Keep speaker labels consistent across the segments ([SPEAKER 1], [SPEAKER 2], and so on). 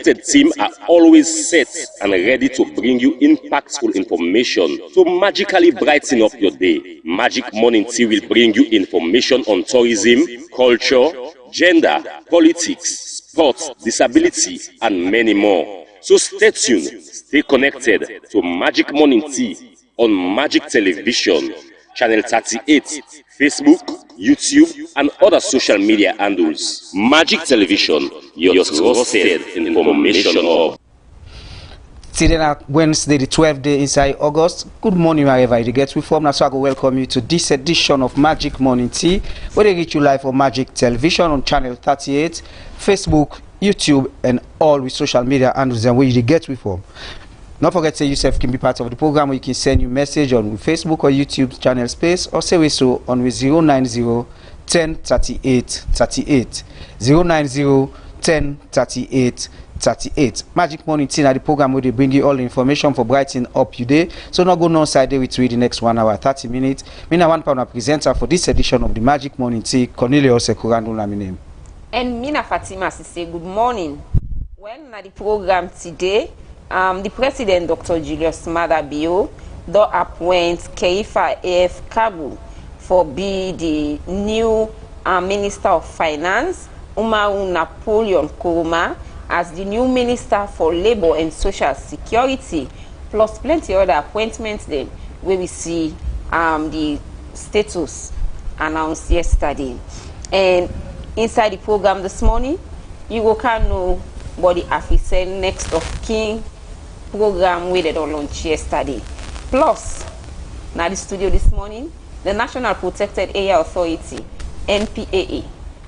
[SPEAKER 1] dedicated team are always set and ready to bring you impactful information to magically brighten up your day. Magic Morning Tea will bring you information on tourism, culture, gender, politics, sports, disability, and many more. So stay tuned, stay connected to Magic Morning Tea on Magic Television, Channel 38, Facebook, YouTube, and other social media handles. Magic Television, your trusted information hub.
[SPEAKER 2] Today na Wednesday, the 12th day inside August. Good morning wherever you get with from. Now, so I go welcome you to this edition of Magic Morning Tea, where they reach you live on Magic Television on Channel 38, Facebook, YouTube, and all with social media handles and where you get with from. Don't forget to say yourself can be part of the program, where you can send you message on Facebook or YouTube channel space, or say we so on with 090 10 38 38 090 10 38 38. Magic Morning Tea, the program where they bring you all the information for brightening up your day. So not go no side there with you the next 1 hour 30 minutes. Me na one pound presenter for this edition of the Magic Morning Tea, Cornelius Sekurando na my name.
[SPEAKER 3] And Mina Fatima say good morning. When na the program today, the President, Dr. Julius Maada Bio, do appoint Keifa A.F. Kabu for be the new Minister of Finance, Umaru Napoleon Kuruma as the new Minister for Labor and Social Security, plus plenty other appointments then where we see the status announced yesterday. And inside the program this morning, you will can know what the officer next of kin program we did on launch yesterday. Plus, now the studio this morning, the National Protected Area Authority, NPAA,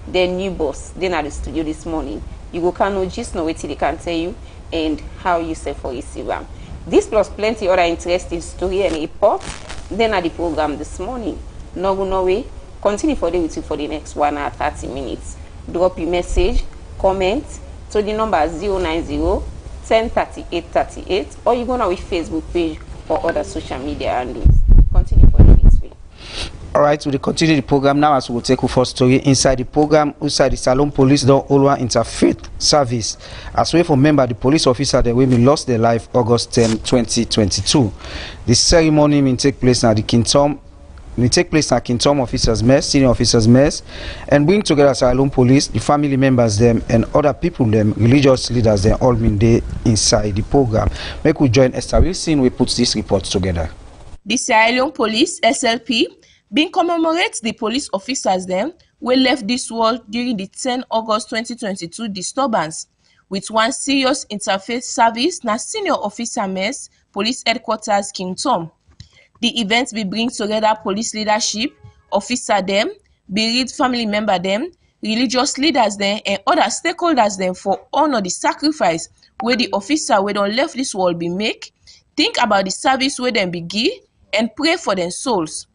[SPEAKER 3] their new boss, they are the studio this morning. You go can know just know what they can tell you and how you say for receive them. This plus plenty other interesting story and report, then at the program this morning. No way. Continue for the with you for the next 1 hour 30 minutes. Drop your message, comment to the number 090 10 38 38, or you go now with Facebook page or other social media handles. Continue for the next week.
[SPEAKER 2] All right, we will continue the program now as we will take you first story inside the program. Inside the Salone Police don't always interfaith service as well for member the police officer that we lost their life August 10, 2022. The ceremony will take place at the Kintom. We take place at Kintom Officers Mess, Senior Officers Mess, and bring together Salone Police, the family members them, and other people them, religious leaders them, all been there inside the program. Make we join Esther Wilson, we put this report together.
[SPEAKER 4] The Sierra Leone Police, SLP, been commemorates the police officers them who left this world during the 10 August 2022 disturbance, with one serious interfaith service na Senior Officer Mess, Police Headquarters Kintom. The event will bring together police leadership, officer them, bereaved family member them, religious leaders them, and other stakeholders them for honor the sacrifice where the officer who don't left this world be make, think about the service where them be give, and pray for their souls.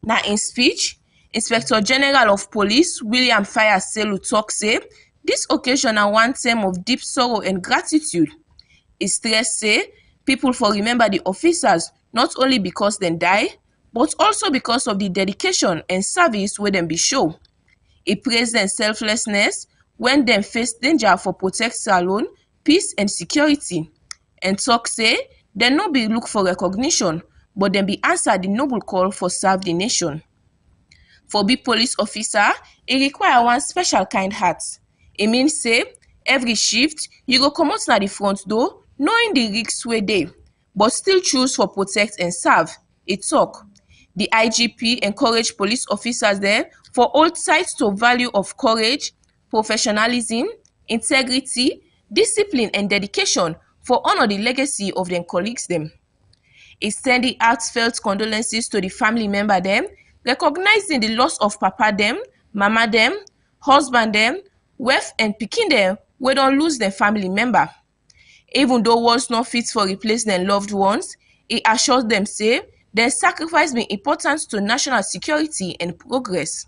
[SPEAKER 4] Now in speech, Inspector General of Police William Fire Selu talk say this occasion are one time of deep sorrow and gratitude. He stress say people for remember the officers not only because they die, but also because of the dedication and service where them be show. He praised their selflessness when them face danger for protect Salone, peace and security. And talk say they no be look for recognition, but them be answer the noble call for serve the nation. For be police officer, it require one special kind heart. It means say every shift you go come out na the front door, knowing the risks where they, but still choose for protect and serve. It talk. The IGP encourage police officers there for all sides to value of courage, professionalism, integrity, discipline and dedication for honor the legacy of their colleagues them. He send the heartfelt condolences to the family member them, recognizing the loss of papa them, mama them, husband them, wife and pikin them who don't lose their family member. Even though words not fit for replace their loved ones, he assures them say their sacrifice being important to national security and progress.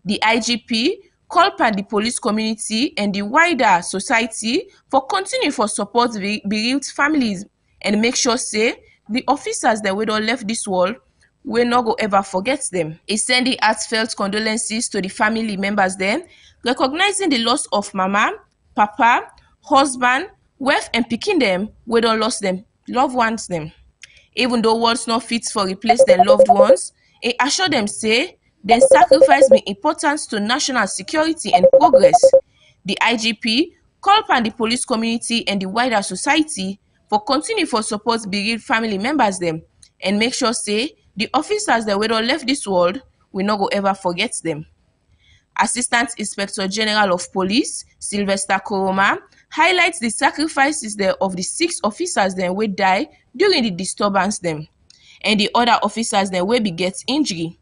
[SPEAKER 4] The IGP called upon the police community and the wider society for continue for support the bereaved families and make sure say the officers that we don't left this world will not go ever forget them. He send the heartfelt condolences to the family members then, recognizing the loss of mama, papa, husband, wife and pikin them wey don lost them loved ones them. Even though words not fit for replace their loved ones, e assure them say their sacrifice be important to national security and progress. The IGP call upon the police community and the wider society for continue for support bereaved family members them and make sure say the officers that we don't left this world will not go ever forget them. Assistant Inspector General of Police Sylvester Koroma highlights the sacrifices of the 6 officers then will die during the disturbance them, and the other officers then will be get injury.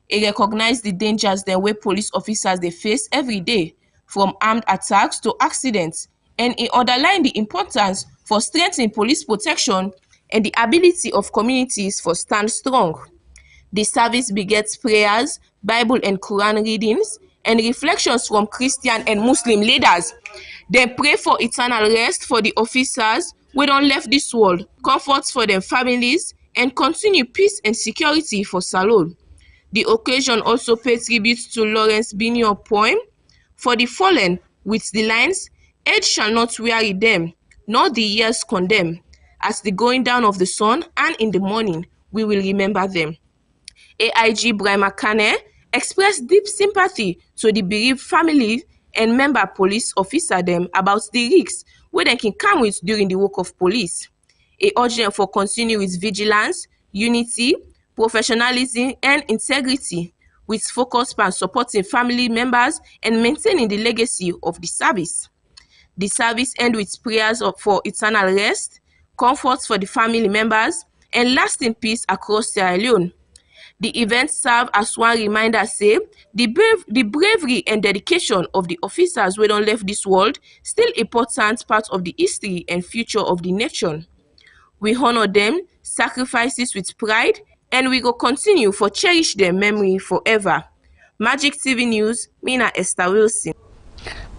[SPEAKER 4] He recognized the dangers then where police officers they face every day, from armed attacks to accidents, and he underlined the importance for strengthening police protection and the ability of communities for stand strong. The service begets prayers, Bible and Quran readings, and reflections from Christian and Muslim leaders. They pray for eternal rest for the officers who don't left this world, comforts for their families, and continue peace and security for Salone. The occasion also paid tribute to Lawrence Binyo poem, For the Fallen, with the lines, Age shall not weary them, nor the years condemn. At the going down of the sun and in the morning, we will remember them. AIG Brahma Kane expressed deep sympathy to the bereaved family and member police officer them about the risks where they can come with during the work of police. He urged them for continue with vigilance, unity, professionalism and integrity, with focus on supporting family members and maintaining the legacy of the service. The service ends with prayers for eternal rest, comfort for the family members, and lasting peace across Sierra Leone. The event served as one reminder say the bravery and dedication of the officers who don't left this world still important part of the history and future of the nation. We honor them sacrifices with pride, and we go continue for cherish their memory forever. Magic TV News, Mina Esther Wilson.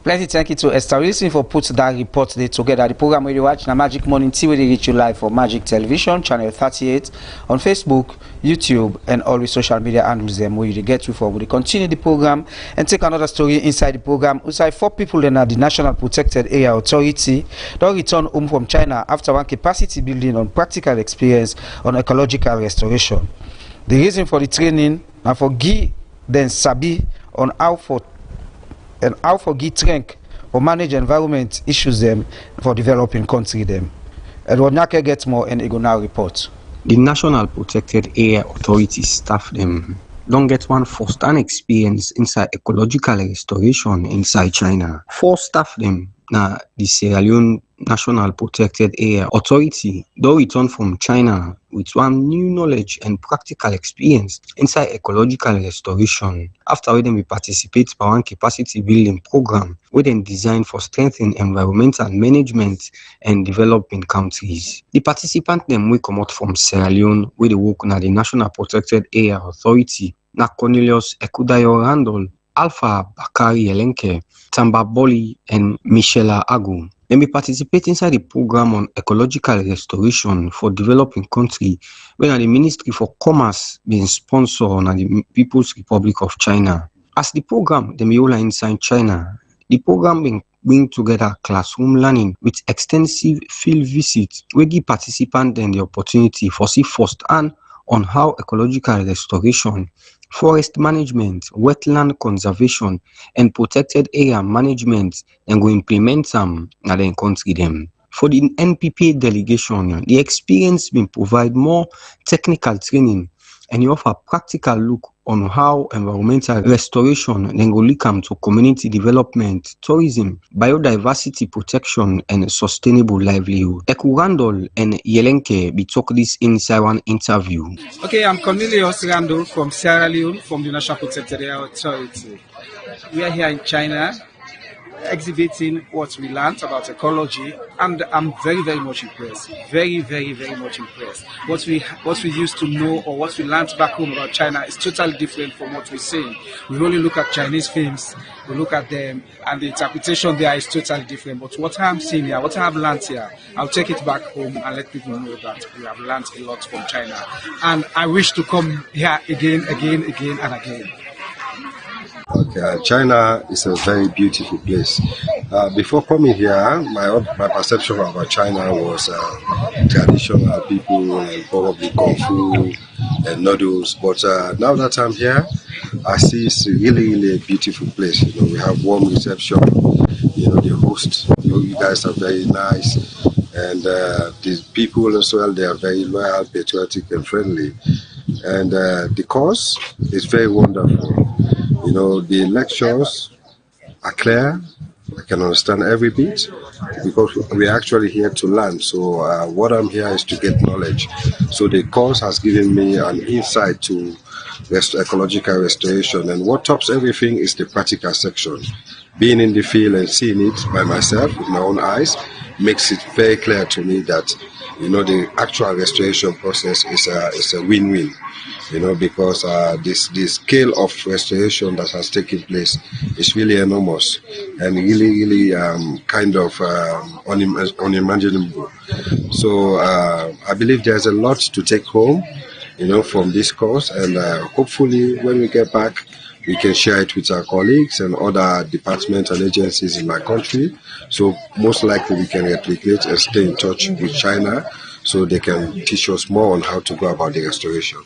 [SPEAKER 2] Plenty thank you to Esther Wilson for putting that report there together. The program where you watch na Magic Morning Tea, where they reach you live for Magic Television, channel 38, on Facebook, YouTube, and all the social media handles them where you get you for. We continue the program and take another story inside the program. Inside 4 people in the National Protected Area Authority don't return home from China after one capacity building on practical experience on ecological restoration. The reason for the training and for give them sabi on how for give training or manage environment issues them for developing country them. Edward Nyake gets more and he go now report.
[SPEAKER 5] The National Protected Area Authority staff them don't get one first-hand experience inside ecological restoration inside China. 4 staff them now the Sierra Leone National Protected Area Authority don't return from China with one new knowledge and practical experience inside ecological restoration after we participate in one capacity building program we then designed for strengthening environmental management and developing countries. The participants them we come out from Sierra Leone where they work na the National Protected Area Authority na Cornelius Ekudayo Randall, Alpha Bakari Elenke, Tamba Boli, and Michela Agu. Let me participate inside the program on ecological restoration for developing country when the Ministry for Commerce being sponsored on the People's Republic of China. As the program, the Miola inside China, the program being bring together classroom learning with extensive field visits, we give participants then the opportunity for see firsthand on how ecological restoration, forest management, wetland conservation, and protected area management and go implement them and then country them. For the NPPA delegation, the experience been provide more technical training and you offer practical look on how environmental restoration then go link to community development, tourism, biodiversity protection, and sustainable livelihood. Eku Randall and Yelenke be talk this inside one interview.
[SPEAKER 6] Okay, I'm Cornelius Randall from Sierra Leone from the National Protected Area Authority. We are here in China exhibiting what we learned about ecology, and I'm very, very much impressed. Very, very, very much impressed. What we used to know or what we learned back home about China is totally different from what we're saying. We only look at Chinese films, we look at them, and the interpretation there is totally different. But what I'm seeing here, what I have learned here, I'll take it back home and let people know that we have learned a lot from China. And I wish to come here again and again.
[SPEAKER 7] Okay. China is a very beautiful place. Before coming here, my perception about China was traditional people and probably kung fu and noodles. But now that I'm here, I see it's really a beautiful place. We have warm reception. The host, you guys are very nice, and the people as well, they are very loyal, patriotic, and friendly. And the course is very wonderful. The lectures are clear. I can understand every bit because we're actually here to learn. So what I'm here is to get knowledge. So the course has given me an insight to ecological restoration. And what tops everything is the practical section. Being in the field and seeing it by myself with my own eyes makes it very clear to me that the actual restoration process is a win-win. Because the scale of restoration that has taken place is really enormous and really kind of unimaginable. So I believe there's a lot to take home, from this course, and hopefully when we get back, we can share it with our colleagues and other departments and agencies in my country. So most likely we can replicate and stay in touch with China so they can teach us more on how to go about the restoration.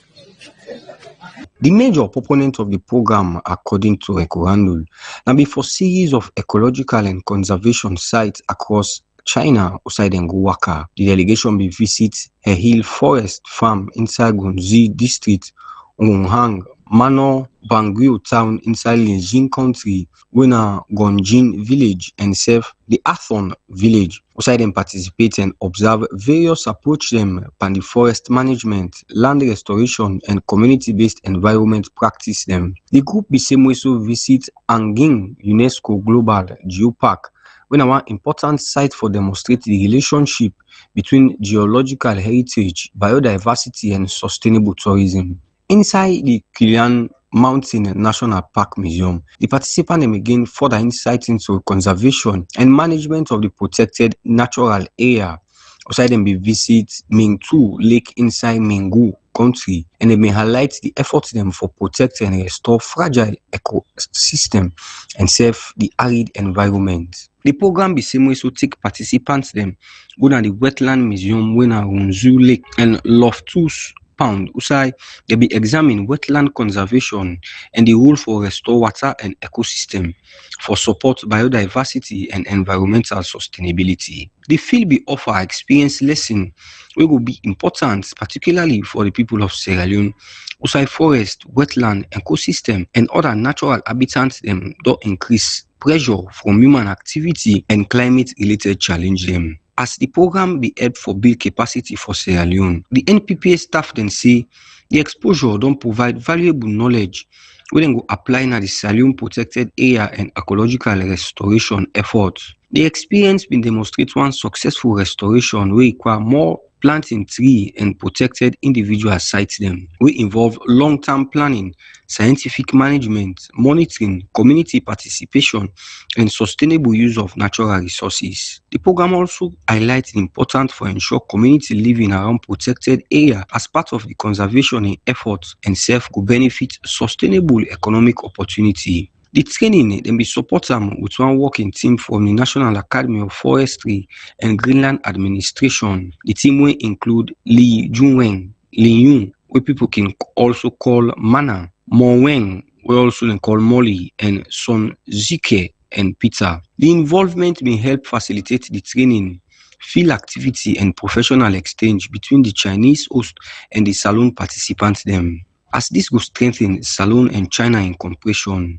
[SPEAKER 5] The major proponent of the program, according to Ecorandul, now before series of ecological and conservation sites across China outside Nguwaka. The delegation will visit a hill forest farm inside Gunzi district, Wonghang, Manor, Bangui town inside Linjin country, Wena Gonjin village, and serve the Athon village. Outside them participate and observe various approach them on the forest management, land restoration, and community-based environment practice them. The group also visit Anging UNESCO Global Geopark, when one important site for demonstrate the relationship between geological heritage, biodiversity, and sustainable tourism. Inside the Kilian Mountain National Park Museum, the participants gain further insight into conservation and management of the protected natural area. Outside them, we visit Mingtu Lake inside Mingu country, and they may highlight the efforts them for protect and restore fragile ecosystem and save the arid environment. The program be same way so take participants them go to the Wetland Museum when Runzu Lake and Loftus Pound. Usai they be examine wetland conservation and the role for restore water and ecosystem for support biodiversity and environmental sustainability. The field be offer experience lesson which will be important particularly for the people of Sierra Leone. Usai forest, wetland, ecosystem and other natural habitats them do increase pressure from human activity and climate related challenge them. As the program be help for build capacity for Sierra Leone, the NPPA staff then say the exposure don't provide valuable knowledge we then go apply na the Sierra Leone protected area and ecological restoration efforts. The experience been demonstrate one successful restoration we require more planting tree and protected individual sites them. We involve long-term planning, scientific management, monitoring, community participation, and sustainable use of natural resources. The program also highlights the importance for ensure community living around protected area as part of the conservation efforts and serve to benefit sustainable economic opportunity. The training then be supported with one working team from the National Academy of Forestry and Greenland Administration. The team will include Li Junwen, Li Yun, where people can also call Mana, Mo Weng, we also can call Molly, and Son Zike and Peter. The involvement may help facilitate the training, field activity, and professional exchange between the Chinese host and the Salon participants them. As this will strengthen Salon and China in cooperation.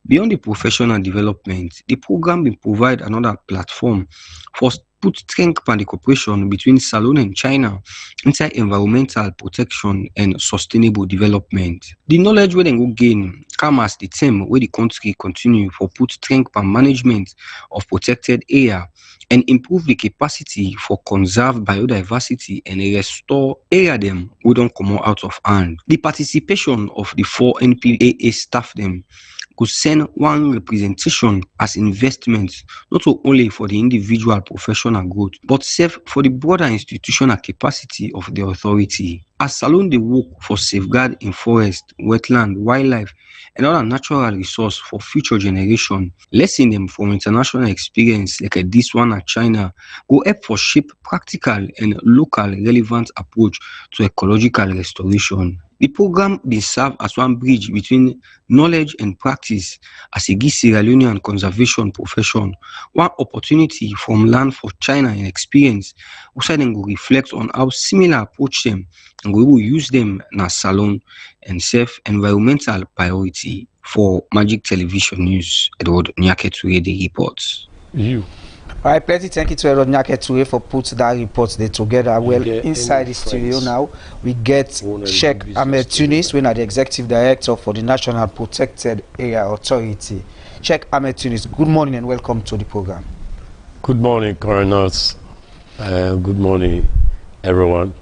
[SPEAKER 5] Beyond the professional development, the program will provide another platform for put strength on the cooperation between Salon and China inside environmental protection and sustainable development. The knowledge we then go gain come as the term where the country continue for put strength on management of protected area and improve the capacity for conserve biodiversity and restore area them we don't come out of hand. The participation of the 4 NPPA staff them could send one representation as investment, not only for the individual professional growth, but serve for the broader institutional capacity of the authority. As Salone dey work for safeguard in forest, wetland, wildlife, and other natural resource for future generation, lesson them from international experience like this one at China go help for shape practical and local relevant approach to ecological restoration. The program will serve as one bridge between knowledge and practice as a give Sierra Leonean conservation profession one opportunity from land for China and experience, which then go reflect on how similar approach them and we will use them in Salone and serve environmental priority. For Magic Television News, Edward Nyaketure, the reports.
[SPEAKER 2] All right, plenty thank you to Edward Nyaketure for putting that report there together. Well, inside the studio now, we get Sheikh Ahmed Tunis, we are the Executive Director for the National Protected Area Authority. Sheikh Ahmed Tunis, good morning and welcome to the program.
[SPEAKER 8] Good morning, coroners. Good morning, everyone.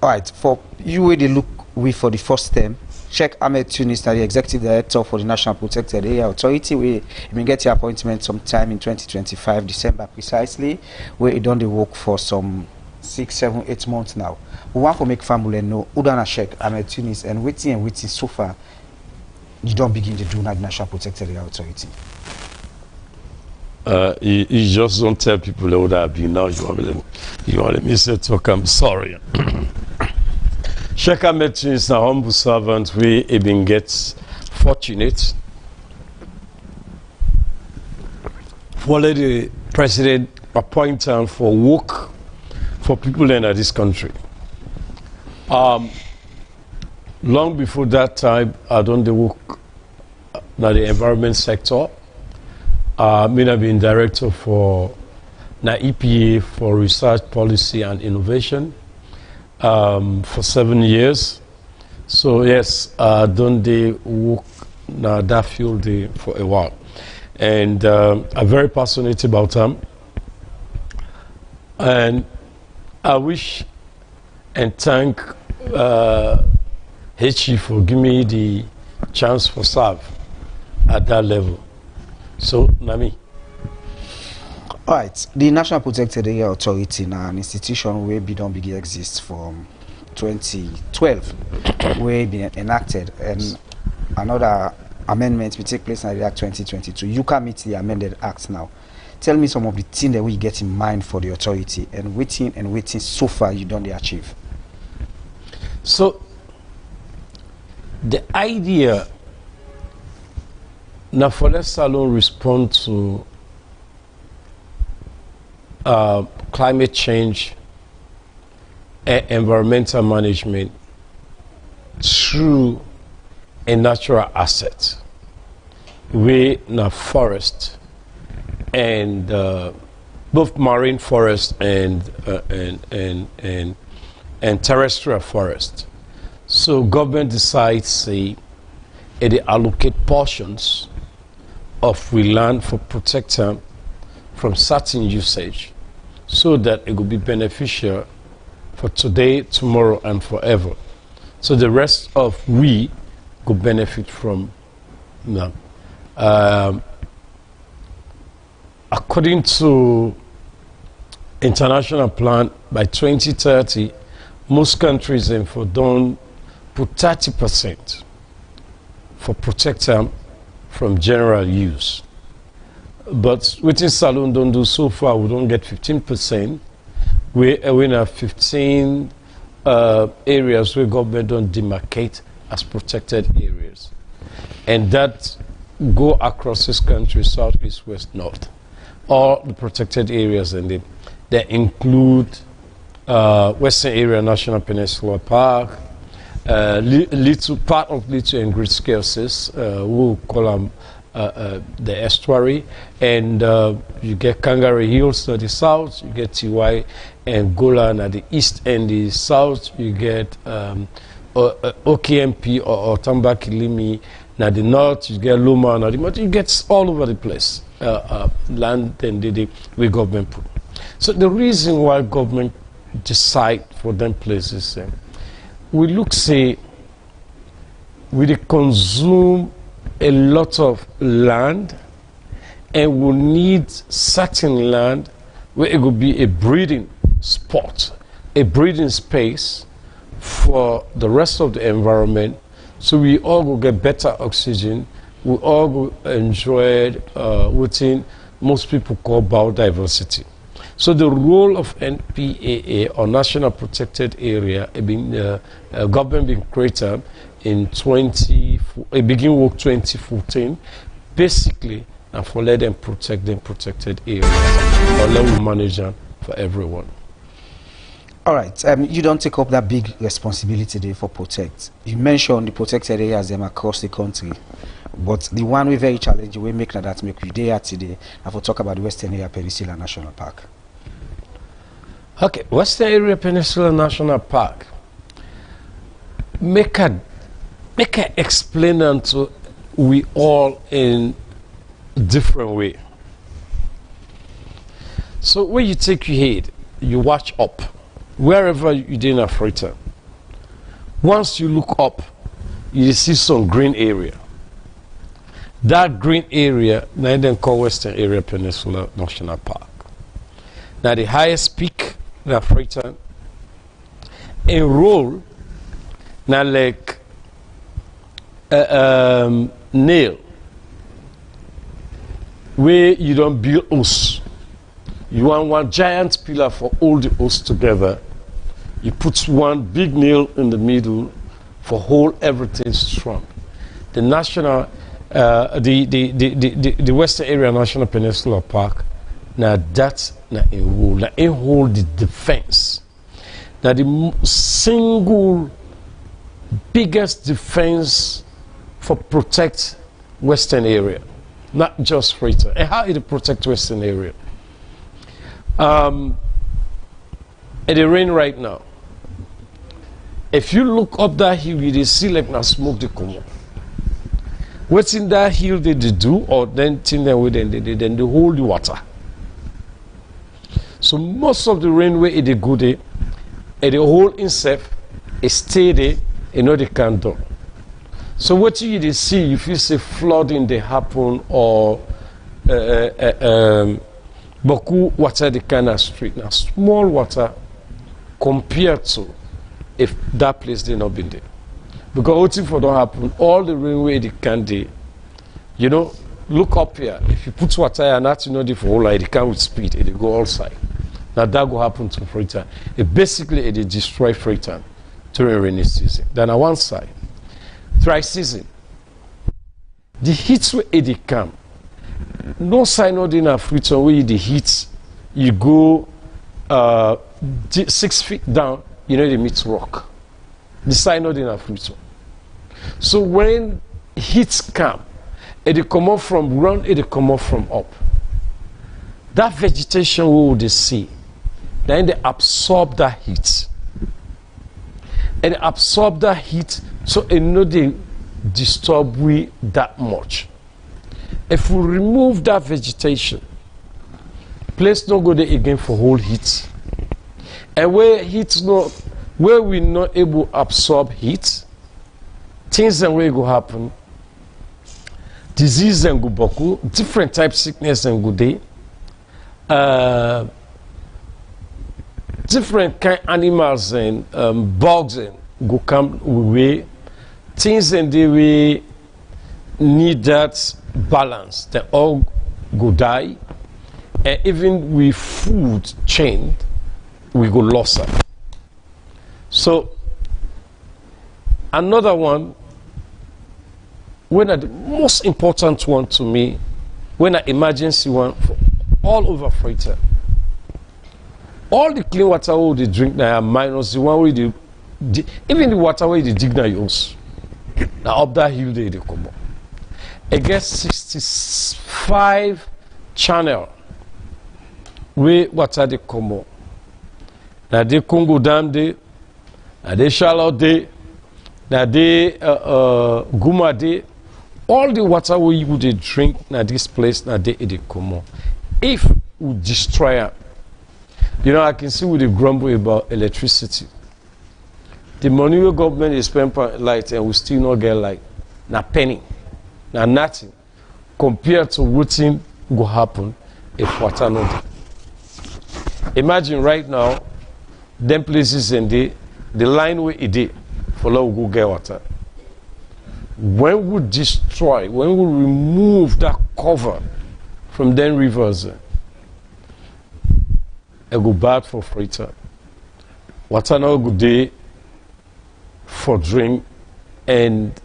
[SPEAKER 2] All right, for you, where they look with for the first time, Sheikh Ahmed Tunis, the Executive Director for the National Protected Area Authority. We get your appointment sometime in 2025, December precisely, where he done the work for some 6, 7, 8 months now. We want to make family know who done Sheikh Ahmed Tunis and waiting so far. You don't begin to do the National Protected Area Authority.
[SPEAKER 8] You just don't tell people who that be now. You want me to talk? I'm sorry. Sheikh Ahmed Tunis is a humble servant. We even get fortunate. Follow the president appoint him for work for people in this country. Long before that time, I done the work in the environment sector. I've been director for EPA for research policy and innovation. For 7 years. So yes, done the work now that field for a while. And I'm very passionate about them. And I wish and thank HE for giving me the chance for serve at that level. So, Nami.
[SPEAKER 2] All right, the National Protected Area Authority now an institution where don't begin exists from 2012, where it been enacted, and another amendment will take place in the Act 2022. You can meet the amended Act now. Tell me some of the things that we get in mind for the authority and waiting so far you don't achieve.
[SPEAKER 8] So the idea now for let Salone respond to climate change and environmental management through a natural asset. We in forest and both marine forest and terrestrial forest. So government decides say they allocate portions of we land for protecting from certain usage, so that it will be beneficial for today, tomorrow, and forever. So the rest of we could benefit from them. According to international plan, by 2030, most countries and for don't put 30% for protecting from general use. But within Salone don't do so far, we don't get 15%. We have 15 areas where government don't demarcate as protected areas. And that go across this country, south, east, west, north. All the protected areas and they include Western Area National Peninsula Park, little part of Little and Great Scales, we'll call them the estuary, and you get Kangaroo Hills to the south, you get TY and Golan at the east and the south, you get OKMP or Tambakilimi at the north, you get Loma at the north, you get all over the place, land and the way government put. So the reason why government decide for them places, we look say, we consume a lot of land, and will need certain land where it will be a breeding spot, a breeding space for the rest of the environment, so we all will get better oxygen, we all will enjoy what most people call biodiversity. So the role of NPAA, or National Protected Area, government being created in begin work 2014, basically, and for let them protect them protected areas, or let we manage them for everyone.
[SPEAKER 2] All right, you don't take up that big responsibility there for protect. You mentioned the protected areas them across the country, but the one we very challenging, we make that make we there today, and for talk about the Western Area Peninsula National Park.
[SPEAKER 8] Okay, Western Area Peninsula National Park. Make a explain unto we all in different way. So when you take your head, you watch up, wherever you did in Africa. Once you look up, you see some green area. That green area, now then called Western Area Peninsula National Park. Now the highest peak in Africa, enroll, now like nail, where you don't build house. You want one giant pillar for all the hosts together. You put one big nail in the middle for hold everything strong. The national, the Western Area National Peninsula Park, now that's now in hold the defense. Now the single biggest defense for protect Western Area, not just Freetown. And how it protect Western Area? It rain right now. If you look up that hill, you see like now smoke the come up. What's in that hill they do, or then thing them with then they hold the water. So most of the rainway it go there, and the whole itself is stay there, and know they can't do. So what you see, if you see flooding they happen, or Boku water the kind of street now, small water compared to if that place did not been there. Because what if it don't happen, all the rainway they can do, you know, look up here. If you put water here, not you know the whole light, they come with speed, it go outside. Now that will happen to Freetown. It basically it destroy Freetown during rainy season. Then on one side, dry season, the heat where it come. No sign of in Africa where the heat, you go 6 feet down, you know they meet rock. The sign of in Africa. So when heat come, it come up from ground, it come up from up. That vegetation we would see, then they absorb that heat. And absorb that heat, so it know they disturb we that much. If we remove that vegetation, place no go there again for whole heat. And where we not able to absorb heat, things and where go happen, disease and go boku, different type sickness and go there, different kind animals and bugs and go come away, things and they we need that balance, they all go die, and even with food chain, we go lost it. So another one, when the most important one to me, when an emergency one for all over Freetown, all the clean water we they drink now minus the one we do, even the water we they dig now use. Now up that hill they come up. It gets 65 channel where water they come up. Now they Congo Dam day, now they Charlotte day, now they Guma day. All the water we would drink now this place now they come up. If we destroy it, you know, I can see with the grumble about electricity. The money the government is spending for light and we still not get light. Now penny. Now nothing compared to what will happen if water no dey. Imagine right now, them places in the line where it is for law go get water. When we destroy, when we remove that cover from them rivers, it go bad for freighter. Water now go day for drink, and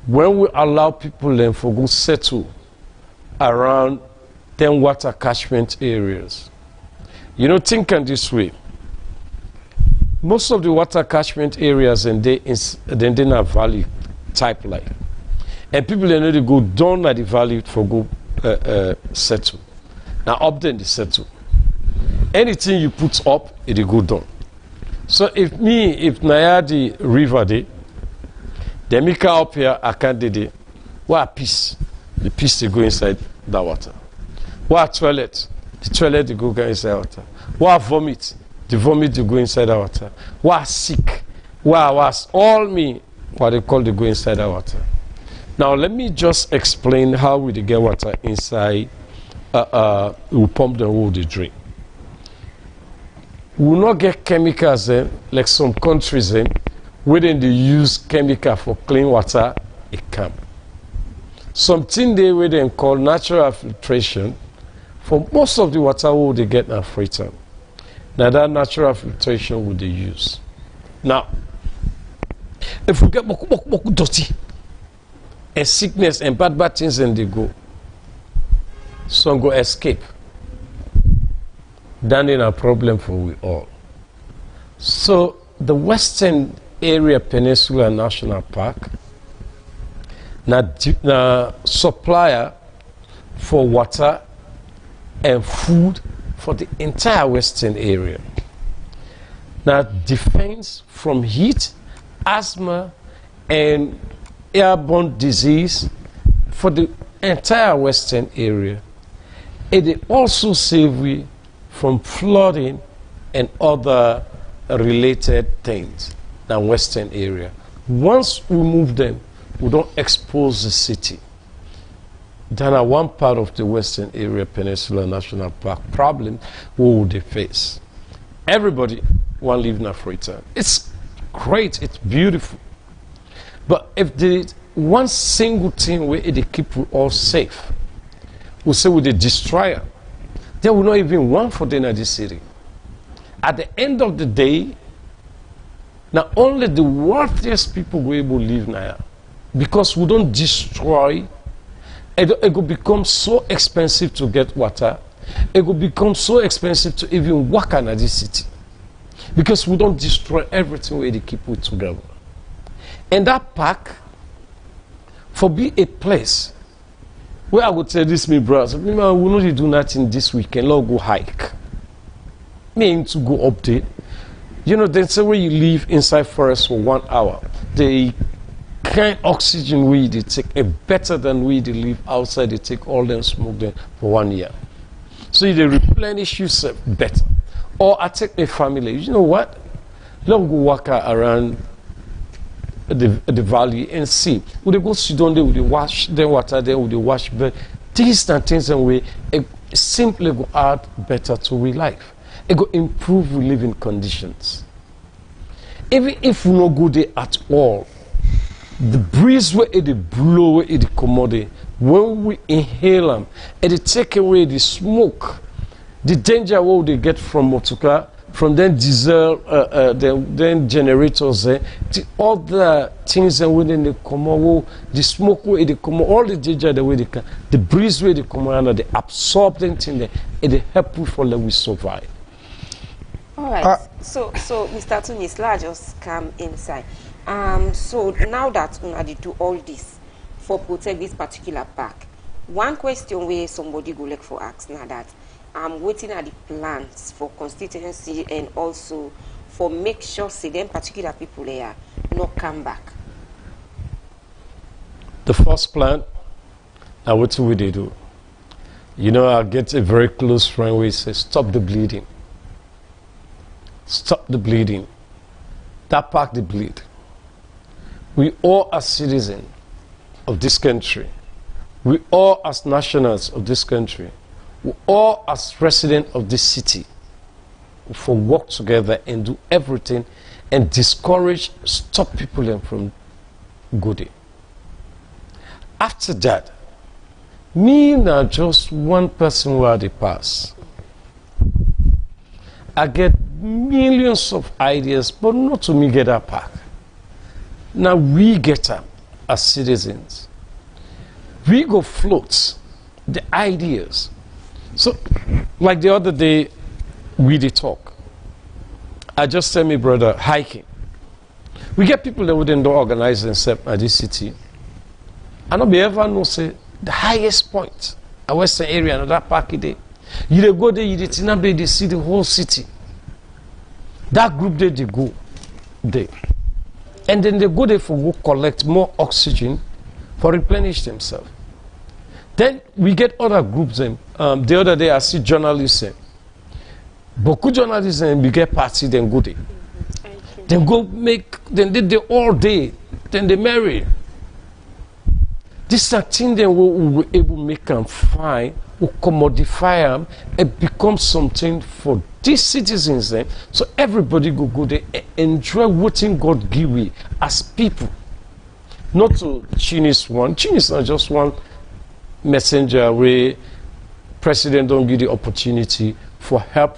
[SPEAKER 8] when we allow people then for go settle around them water catchment areas, you know, think in this way. Most of the water catchment areas and they in a valley type like, and people they know they go down at the valley for go settle. Now up then they settle. Anything you put up, it go down. So if Nayadi River day, they make up here I can't do it. What piece? The piece they go inside that water. What toilet? The toilet they go inside water. What vomit? The vomit they go inside the water. What sick? What was all me? What they call they go inside the water. Now let me just explain how we get water inside. We pump the water they drink. We will not get chemicals like some countries where they use chemical for clean water. It can. Something they where they call natural filtration. For most of the water we they get now filtered. Now that natural filtration would they use. Now, if we get boku dirty and sickness and bad things and they go, some go escape. Then in a problem for we all. So the Western Area Peninsula National Park na supplier for water and food for the entire Western area. Now defense from heat, asthma and airborne disease for the entire Western area. It also save we from flooding and other related things than Western area. Once we move them, we don't expose the city. Then at one part of the Western Area Peninsula National Park problem, what would they face? Everybody want to live in Africa. It's great, it's beautiful. But if the one single thing where they keep we all safe, we say with the destroyer, there will not even one for them in the city. At the end of the day, not only the wealthiest people will able to live now, because we don't destroy, it will become so expensive to get water. It will become so expensive to even work in this city, because we don't destroy everything where they keep it together. And that park, for be a place where I would tell this, me brothers, we will not do nothing this weekend. Let's go hike. Mean to go up there. You know, they say where you live inside forest for 1 hour, the kind oxygen we they take is better than we they live outside. They take all them smoke them for 1 year. So they replenish yourself better. Or I take a family. You know what? Let's go walk around the valley and see. Would they go sit down there? Would they wash their water there? Would they wash bed? These and things and we simply go add better to we life. It go improve we living conditions. Even if we no go there at all, the breeze where it blow, where it commodity, when we inhale them, it take away the smoke, the danger what they get from motorcar, from then diesel, then generators, the other things that when they come out, the smoke where they come out, all the danger the way they can, the breeze where they come out, they absorb them thing there, it help we for let we survive.
[SPEAKER 3] All right. So Mr. Tunis, let's just come inside. So now that we do all this for protect this particular park, one question where somebody go look for ask now that waiting at the plans for constituency and also for make sure say them particular people there not come back.
[SPEAKER 8] The first plan, now what will they do? You know, I get a very close friend where he says, stop the bleeding. Stop the bleeding. That park the bleed. We all are citizens of this country. we all as nationals of this country, we all as residents of this city, for work together and do everything and discourage, stop people from goody. After that, me now just one person who had a pass. I get millions of ideas, but not to me get a pack. Now we get up as citizens. We go float the ideas. So, like the other day, we did talk. I just tell me, brother, hiking. We get people that wouldn't organize themselves at this city. I don't be ever know say the highest point, a western area, another park day. You dey go there, you dey Tinabe, they see the whole city. That group they go there. And then they go there for go collect more oxygen for replenish themselves. Then we get other groups. The other day I see journalists. Beaucoup journalists we get party, then go there. Then go make, then they do all day, then they marry. This is a thing that we were able to make them fine, we commodify them, and become something for these citizens. Then, so everybody go there and enjoy what God give we as people. Not to Chinese one. Chinese not just one messenger where president don't give the opportunity for help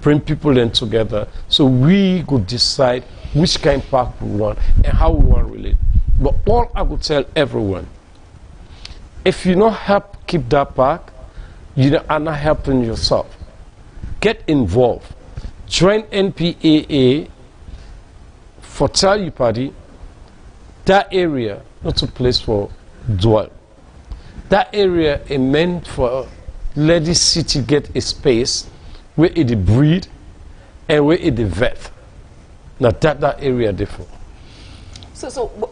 [SPEAKER 8] bring people in together so we could decide which kind of park we want and how we want to relate. But all I could tell everyone, if you don't help keep that park, you are not helping yourself. Get involved. Join NPAA for tell you party. That area not a place for dwell. That area is meant for let this city get a space where it breed and where it vet. Now that area different.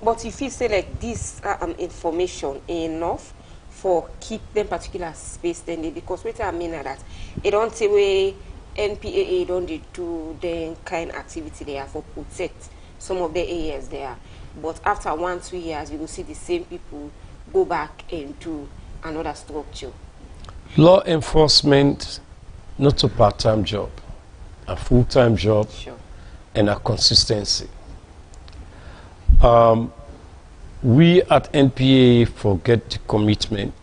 [SPEAKER 3] But if you say like this information enough for keep them particular space, then they, because what I mean that it don't say where NPAA don't do the kind of activity they have for protect some of the areas there. But after 1-2 years, you will see the same people go back into another structure.
[SPEAKER 8] Law enforcement, not a part-time job, a full-time job,
[SPEAKER 3] sure,
[SPEAKER 8] and a consistency. We at NPA forget the commitment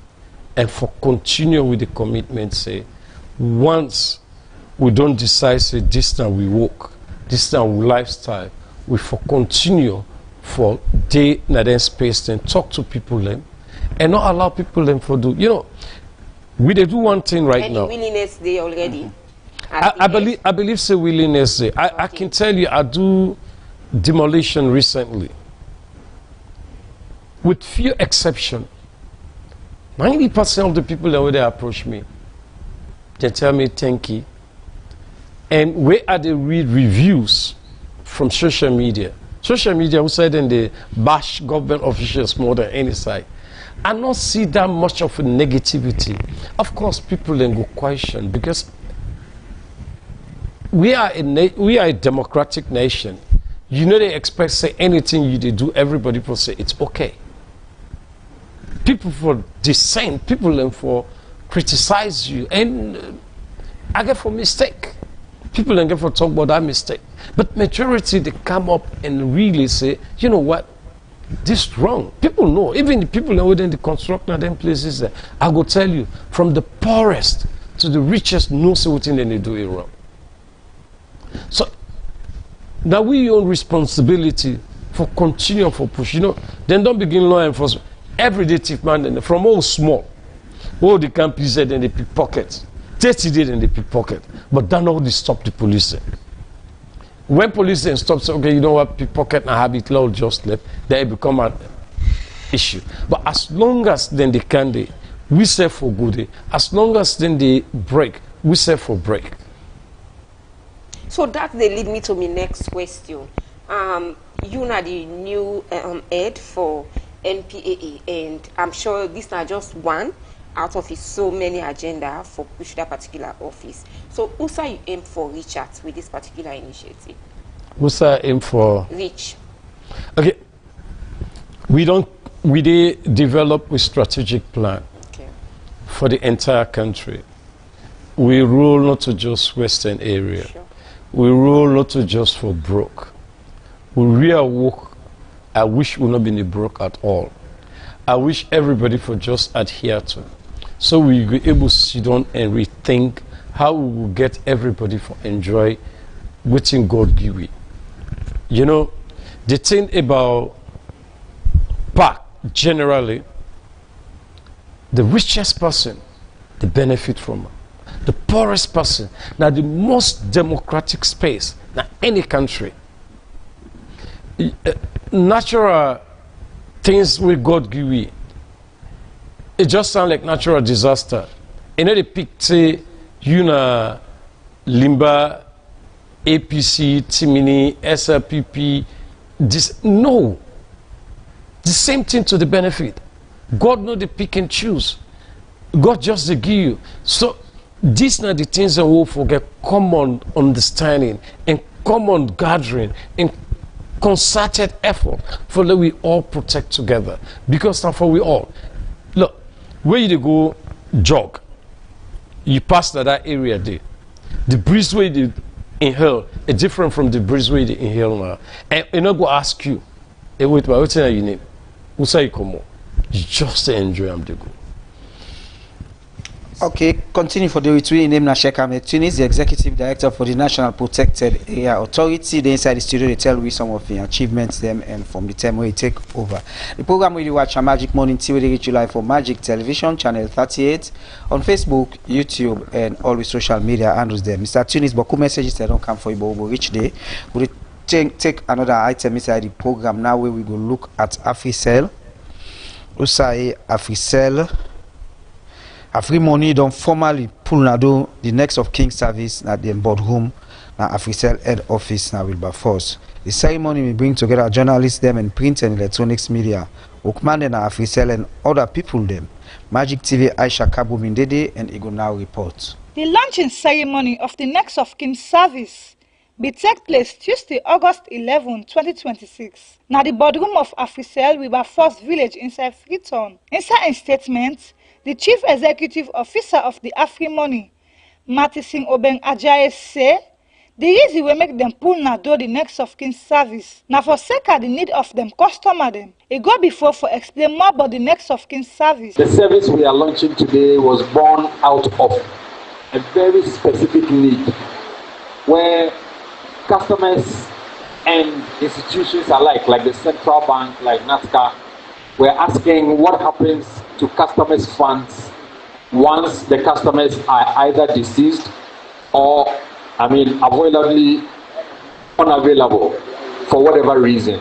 [SPEAKER 8] and for continue with the commitment, say, once we don't decide, say, this time we walk, this time we lifestyle, we for continue for day and then space, then talk to people then, and not allow people then for do, you know, we they do one thing right now.
[SPEAKER 3] Any willingness there already?
[SPEAKER 8] I believe say willingness there. I can tell you I do demolition recently. With few exceptions, 90% of the people that would approach me, they tell me thank you. And where are they read reviews from social media? Social media who said then they bash government officials more than any side. I don't see that much of a negativity. Of course, people then go question because we are a democratic nation. You know they expect say anything you do, everybody will say it's okay. People for dissent, people then for criticize you, and I get for mistake. People then get for talk about that mistake. But majority they come up and really say, you know what, this is wrong. People know, even the people that within the construction them places there, I go tell you, from the poorest to the richest know something they do it wrong. So now we own responsibility for continue for push. You know, then don't begin law enforcement. Everyday thief man, from all small, all the campus said and they pickpocket. 30 days and they pickpocket. But that not stop the police. When police then stop, say, okay, you know what, pickpocket and habit law just left, they become an issue. But as long as then they can, we say for good. As long as then they break, we say for break.
[SPEAKER 3] So that they lead me to my next question. You are the new head for NPAA, and I'm sure this is not just one out of his so many agenda for push that particular office. So who say you aim for reach out with this particular initiative?
[SPEAKER 8] Who say aim for
[SPEAKER 3] reach?
[SPEAKER 8] Okay, we develop a strategic plan. for the entire country. We rule not to just Western area.
[SPEAKER 3] Sure.
[SPEAKER 8] We rule not to just for broke. We really work. I wish we not been broke at all. I wish everybody for just adhere to. So we be able to sit down and rethink how we will get everybody for enjoy waiting God give we. You know, the thing about park generally, the richest person, they benefit from it. The poorest person, now the most democratic space, now any country. Natural things we God give we, it just sounds like natural disaster. You know the picture, you know, Limba, APC, Timini, SLPP, this, no. The same thing to the benefit. God know the pick and choose. God just give you. So these are the things that we forget common understanding and common gathering and concerted effort for that we all protect together. Because now for we all. Look, where you go jog, you pass that area there. The breeze where you inhale is different from the breeze where you inhale now. And you know go ask you, hey, wait, what's your name? Who say you come on? You just enjoy them to go.
[SPEAKER 2] Okay, continue for the retweet. Name Nashek Ahmed Tunis, the Executive Director for the National Protected Area Authority. They inside the studio, they tell me some of the achievements them and from the time where you take over. The program will you watch on Magic Morning TV, they reach you live for Magic Television, Channel 38, on Facebook, YouTube, and all the social media handles there. Mr. Tunis, but cool messages that don't come for you, but we'll reach there. We'll take another item inside the program now where we go look at Africell. Usai Africell. AfriMoney don't formally pull Nado the next of King service at the boardroom na Africell head office na Wilberforce. The ceremony will bring together journalists them and print and electronics media, Okmande na Africell and other people them. Magic TV Aisha Kabu Mindede and Ego now report.
[SPEAKER 9] The launching ceremony of the next of King service will take place Tuesday, August 11, 2026. Now the boardroom of Africell Wilberforce village inside Freetown. Inside a statement, the Chief Executive Officer of the AfriMoney, Matising Obeng Ajayi, say the reason we make them pull na do the next of kin service. Now for sake of the need of them customer them. It go before for explain more about the next of kin service.
[SPEAKER 10] The service we are launching today was born out of a very specific need where customers and institutions alike, like the central bank, like NATCA, were asking what happens to customers' funds once the customers are either deceased or, avoidably unavailable for whatever reason.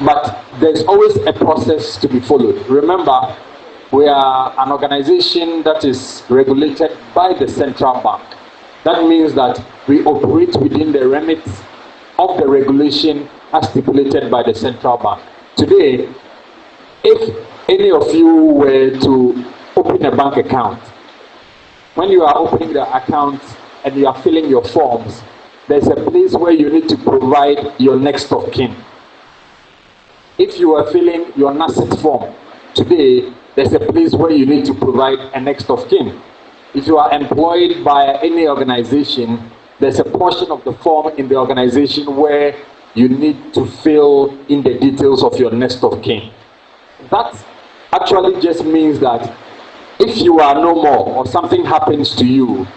[SPEAKER 10] But there's always a process to be followed. Remember, we are an organization that is regulated by the central bank. That means that we operate within the remit of the regulation as stipulated by the central bank. Today, if any of you were to open a bank account, when you are opening the account and you are filling your forms, there's a place where you need to provide your next of kin. If you are filling your NACIT form today, there's a place where you need to provide a next of kin. If you are employed by any organization, there's a portion of the form in the organization where you need to fill in the details of your next of kin. That actually just means that if you are no more or something happens to you,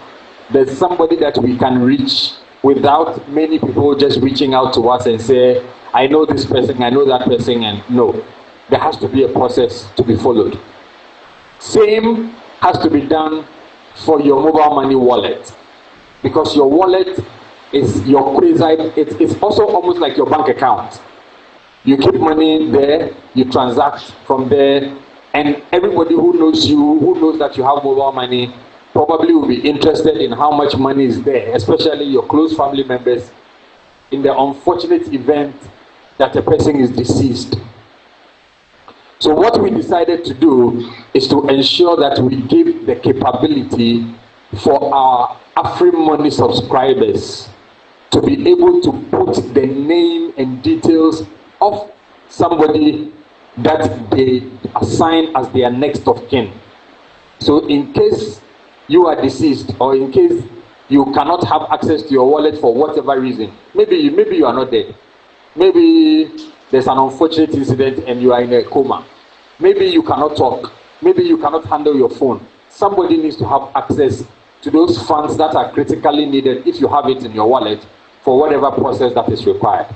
[SPEAKER 10] there's somebody that we can reach without many people just reaching out to us and say, I know this person, I know that person, and no. There has to be a process to be followed. Same has to be done for your mobile money wallet, because your wallet is your quasi, it's also almost like your bank account. You keep money there, you transact from there, and everybody who knows you, who knows that you have mobile money, probably will be interested in how much money is there, especially your close family members, in the unfortunate event that a person is deceased. So what we decided to do is to ensure that we give the capability for our AfriMoney subscribers to be able to put the name and details of somebody that they assign as their next of kin. So in case you are deceased, or in case you cannot have access to your wallet for whatever reason, maybe you are not dead, maybe there's an unfortunate incident and you are in a coma, maybe you cannot talk, maybe you cannot handle your phone, somebody needs to have access to those funds that are critically needed if you have it in your wallet for whatever process that is required.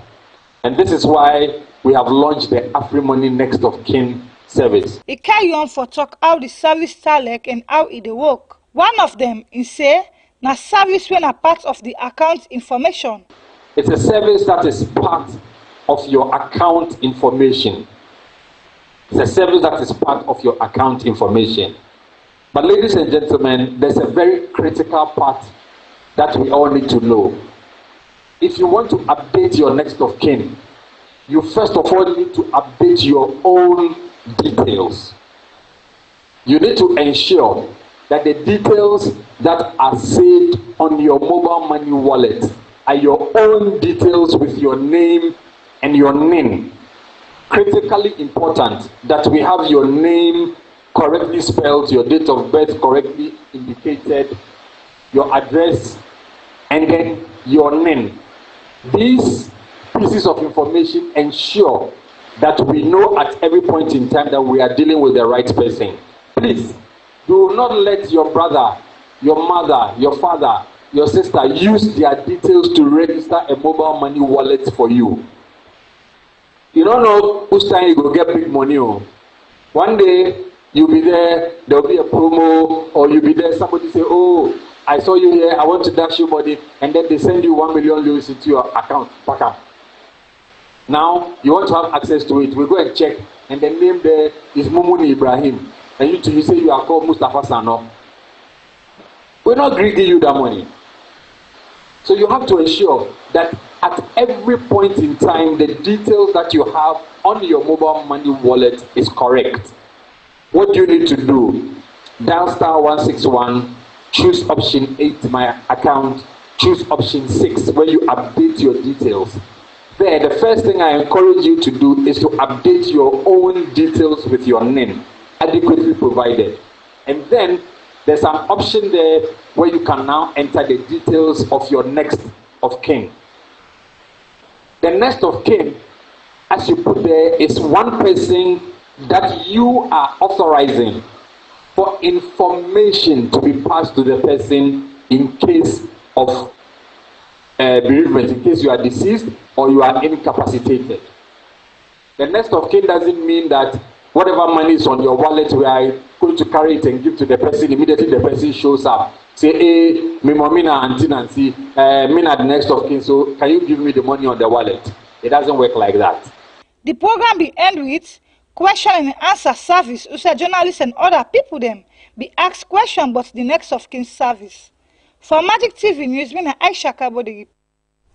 [SPEAKER 10] And this is why we have launched the AfriMoney Next of Kin service.
[SPEAKER 9] It carry on for talk how the service start like and how it dey work. One of them is say na service when a part of the account information.
[SPEAKER 10] It's a service that is part of your account information. It's a service that is part of your account information. But ladies and gentlemen, there's a very critical part that we all need to know. If you want to update your next of kin, you first of all need to update your own details. You need to ensure that the details that are saved on your mobile money wallet are your own details with your name and your NIN. Critically important that we have your name correctly spelled, your date of birth correctly indicated, your address, and then your NIN. These pieces of information ensure that we know at every point in time that we are dealing with the right person. Please, do not let your brother, your mother, your father, your sister use their details to register a mobile money wallet for you. You don't know which time you go get big money. One day, you'll be there, there'll be a promo, or you'll be there, somebody say, oh, I saw you here, I want to dash you money, and then they send you 1 million euros into your account. Pack up. Now, you want to have access to it. We'll go and check, and the name there is Mumuni Ibrahim. And you say you are called Mustafa Sano. We're not giving you that money. So you have to ensure that at every point in time, the details that you have on your mobile money wallet is correct. What do you need to do? Dial star 161, choose option 8, my account, choose option 6, where you update your details. There, the first thing I encourage you to do is to update your own details with your NIN, adequately provided. And then there's an option there where you can now enter the details of your next of kin. The next of kin, as you put there, is one person that you are authorizing for information to be passed to the person in case of bereavement, in case you are deceased or you are incapacitated. The next of kin doesn't mean that whatever money is on your wallet, we are going to carry it and give to the person. Immediately the person shows up. Say, hey, me momina auntie Nancy, me na the next of kin, so can you give me the money on the wallet? It doesn't work like that.
[SPEAKER 9] The program be end with question and answer service, which journalists and other people them be asked question but the next of kin service. For Magic TV News, me na Aisha Kabo the report.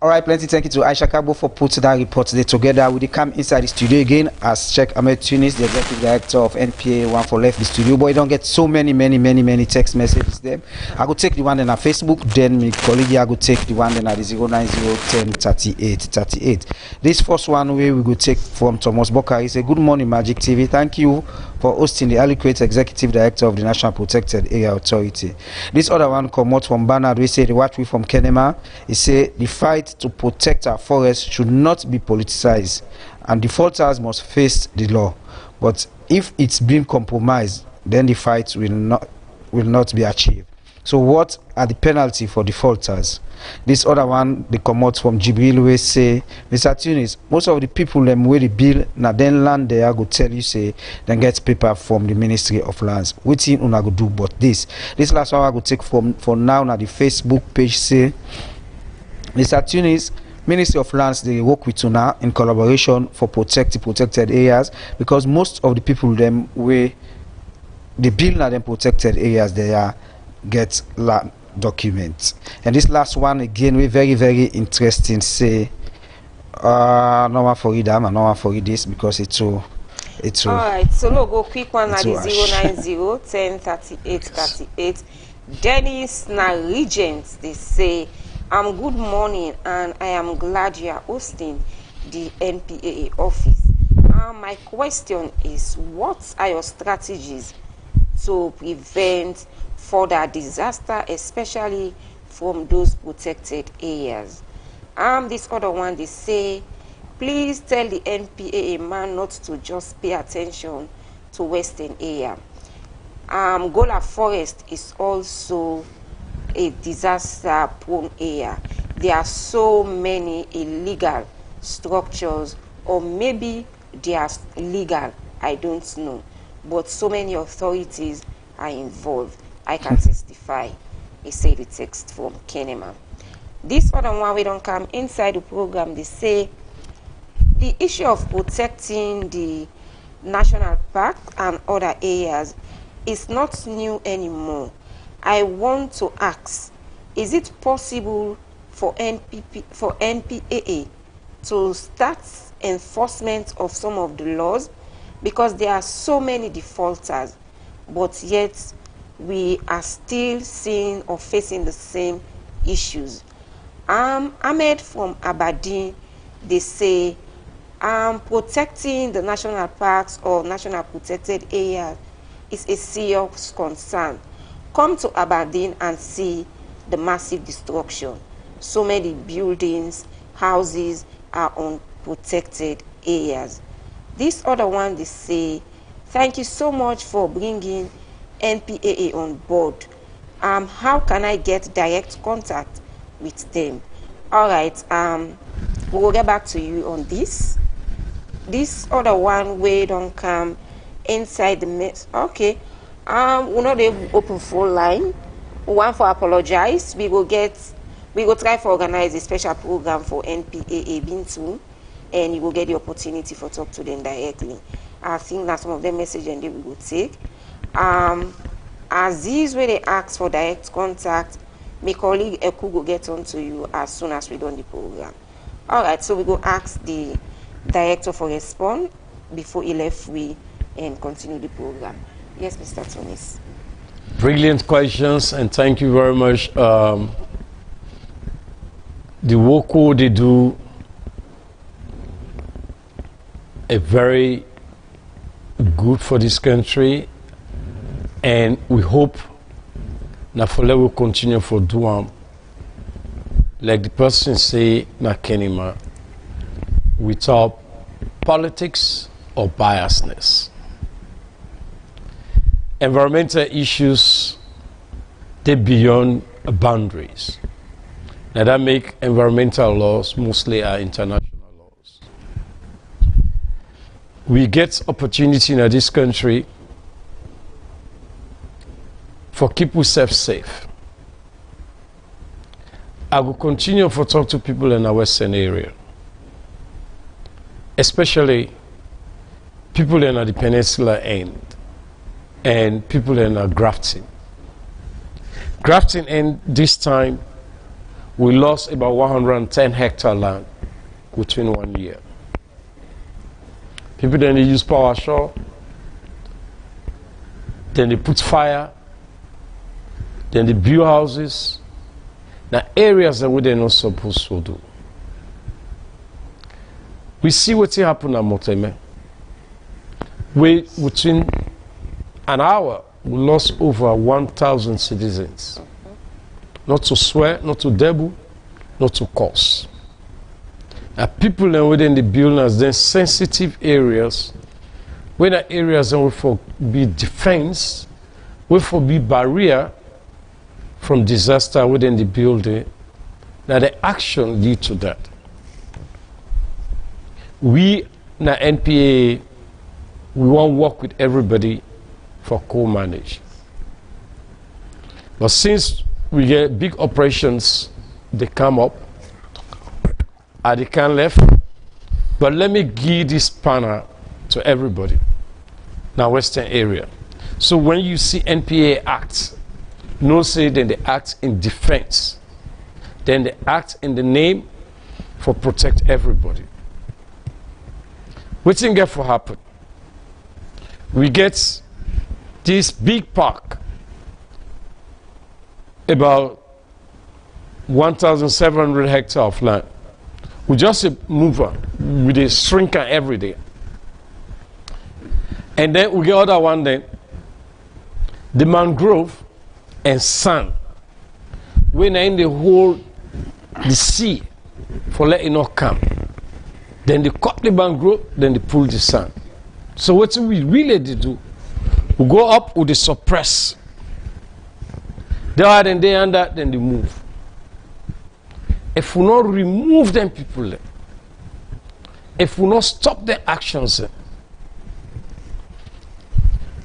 [SPEAKER 2] Alright, plenty thank you to Aisha Kabo for putting that report today together. We come inside the studio again as Sheikh Ahmed Tunis, the executive director of NPA One for left the studio. But you don't get so many text messages there. I go take the one on Facebook, then my colleague I go take the one on the 090103838. This first one we go take from Thomas Boka. He said, good morning Magic TV. Thank you for hosting the adequate executive director of the National Protected Area Authority. This other one come out from Bernard. We say the watch we from Kenema. He say the fight to protect our forests should not be politicized and defaulters must face the law. But if it's been compromised, then the fight will not be achieved. So what are the penalty for defaulters? This other one, they come out from Jibril, we say, Mr. Tunis, most of the people them where the bill na then land there go tell you say then get paper from the Ministry of Lands. What thing una go do but this? This last one I go take from for now na the Facebook page say Mr. Tunis, Ministry of Lands, they work with UNA in collaboration for protected areas because most of the people them where the bill na them protected areas they are get land documents. And this last one again we very interesting say no one for read them and no one for read this because it's all
[SPEAKER 3] right, so no go quick one at the 090103838. Dennis na Regent, they say good morning and I am glad you are hosting the NPAA office. My question is, what are your strategies to prevent further disaster, especially from those protected areas. This other one, they say, please tell the NPAA man not to just pay attention to Western area. Gola Forest is also a disaster-prone area. There are so many illegal structures, or maybe they are legal, I don't know. But so many authorities are involved. I can testify. He said the text from Kenema. This other one, we don't come inside the program, they say the issue of protecting the national park and other areas is not new anymore. I want to ask, is it possible for NPAA to start enforcement of some of the laws? Because there are so many defaulters, but yet we are still seeing or facing the same issues. Ahmed from Aberdeen, they say protecting the national parks or national protected areas is a serious concern. Come to Aberdeen and see the massive destruction. So many buildings, houses are on protected areas. This other one, they say, thank you so much for bringing NPAA on board. How can I get direct contact with them? All right, we'll get back to you on this. This other one, we don't come inside the mess. Okay, we're not able to open phone line. We want to apologize. We go try to organize a special program for NPAA Bintu, and you will get the opportunity for talk to them directly. I think that's some of the message and they will take. As these way they ask for direct contact, my colleague Eku will get on to you as soon as we done the program. All right, so we go ask the director for respond before he left we and continue the program. Yes, Mr. Tunis.
[SPEAKER 8] Brilliant questions, and thank you very much. The WOCO, they do a very good for this country, and we hope Nafole will continue for Duam. Like the person say, na Kenema, without politics or biasness. Environmental issues, they beyond boundaries. Now that make environmental laws mostly are international laws. We get opportunity in this country for keep ourselves safe. I will continue to talk to people in the Western area, especially people in the peninsula end and people in Grafton. Grafton end this time, we lost about 110 hectare land within 1 year. People then they use power shore, then they put fire, then they build houses. Now areas that they're not supposed to do. We see what happened at Moteme. Within an hour, we lost over 1,000 citizens. Not to swear, not to debut, not to curse. Now people then within the buildings, then sensitive areas, where the areas that will for be defense, will for be barrier from disaster within the building. Now the action lead to that. We, na NPA, we want to work with everybody for co-manage. But since we get big operations, they come up, and they can left. But let me give this panel to everybody. Now Western area. So when you see NPA act, no say then they act in defense. Then they act in the name for protect everybody. What thing get for happen? We get this big park, about 1,700 hectares of land. We just move on with a shrinker every day. And then we get other one then. the mangrove and sand. When in the whole the sea for letting not come. Then they cut the mangrove, then they pull the sand. So what we really do, we go up with the suppress. Then they under, then they move. If we not remove them people, if we not stop their actions,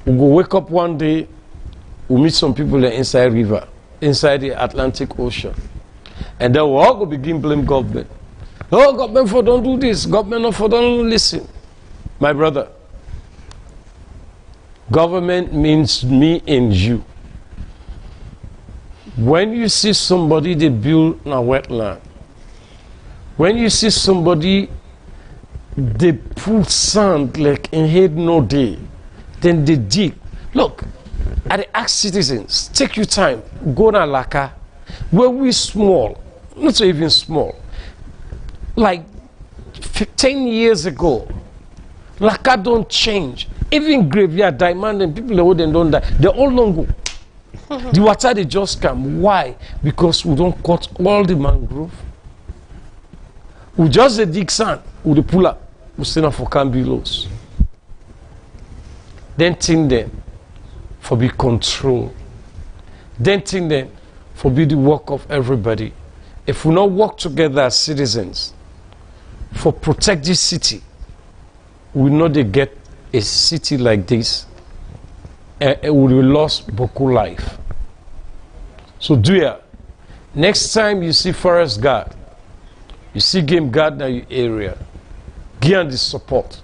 [SPEAKER 8] we go wake up one day, we meet some people inside river, inside the Atlantic Ocean. And then we all go begin blame government. Oh, government for don't do this, government for don't listen. My brother, government means me and you. When you see somebody they build a wetland, when you see somebody they put sand like in head no day, then they dig. Look, I ask citizens, take your time, go to Laka, where we small, not so even small, like 10 years ago, Laka don't change. Even graveyard diamond and people who don't die, they all don't go. The water they just come. Why? Because we don't cut all the mangrove. We just dig sand, we pull up, we send up for cambilos. Then think them for be control. Then think them for be the work of everybody. If we not work together as citizens for protect this city, we know they get a city like this. We will lose Boku life. So do ya. Next time you see forest guard, you see game guard in your area, give them the support.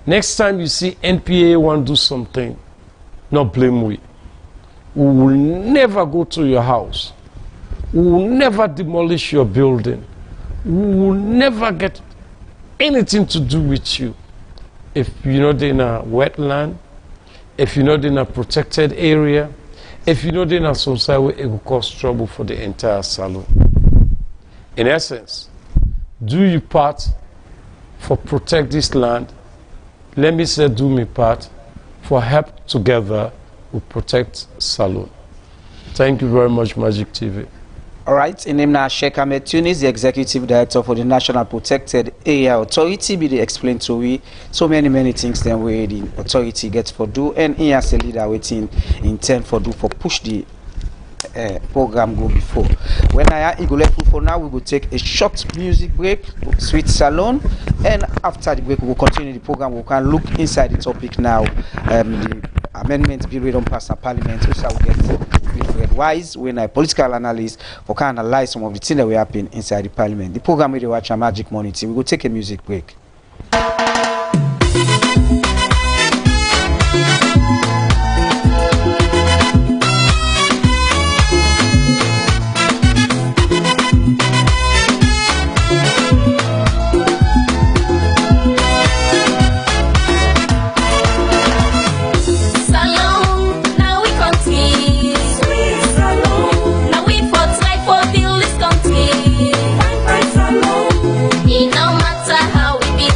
[SPEAKER 8] Next time you see NPA want to do something, not blame we. We will never go to your house. We will never demolish your building. We will never get anything to do with you. If you're not in a wetland, if you're not in a protected area, if you're not in some side where it will cause trouble for the entire salon. In essence, do your part for protect this land. Let me say do my part for help together we protect salon. Thank you very much, Magic TV.
[SPEAKER 2] All right, in name now, Sheikh Ahmed Tunis, the Executive Director for the National Protected Area Authority, be the explain to we so many things then where the authority gets for do, and he as a leader waiting intend for do for push the program go before. When I go left for now, we will take a short music break, Sweet Salon, and after the break we will continue the program. We can look inside the topic now. The amendment bill we don't pass in Parliament, which I will get Wilfred Wise, when a political analyst for can analyze some of the things that will happen inside the Parliament. The program we watch a Magic Morning Tea. We will take a music break.
[SPEAKER 11] No matter how we be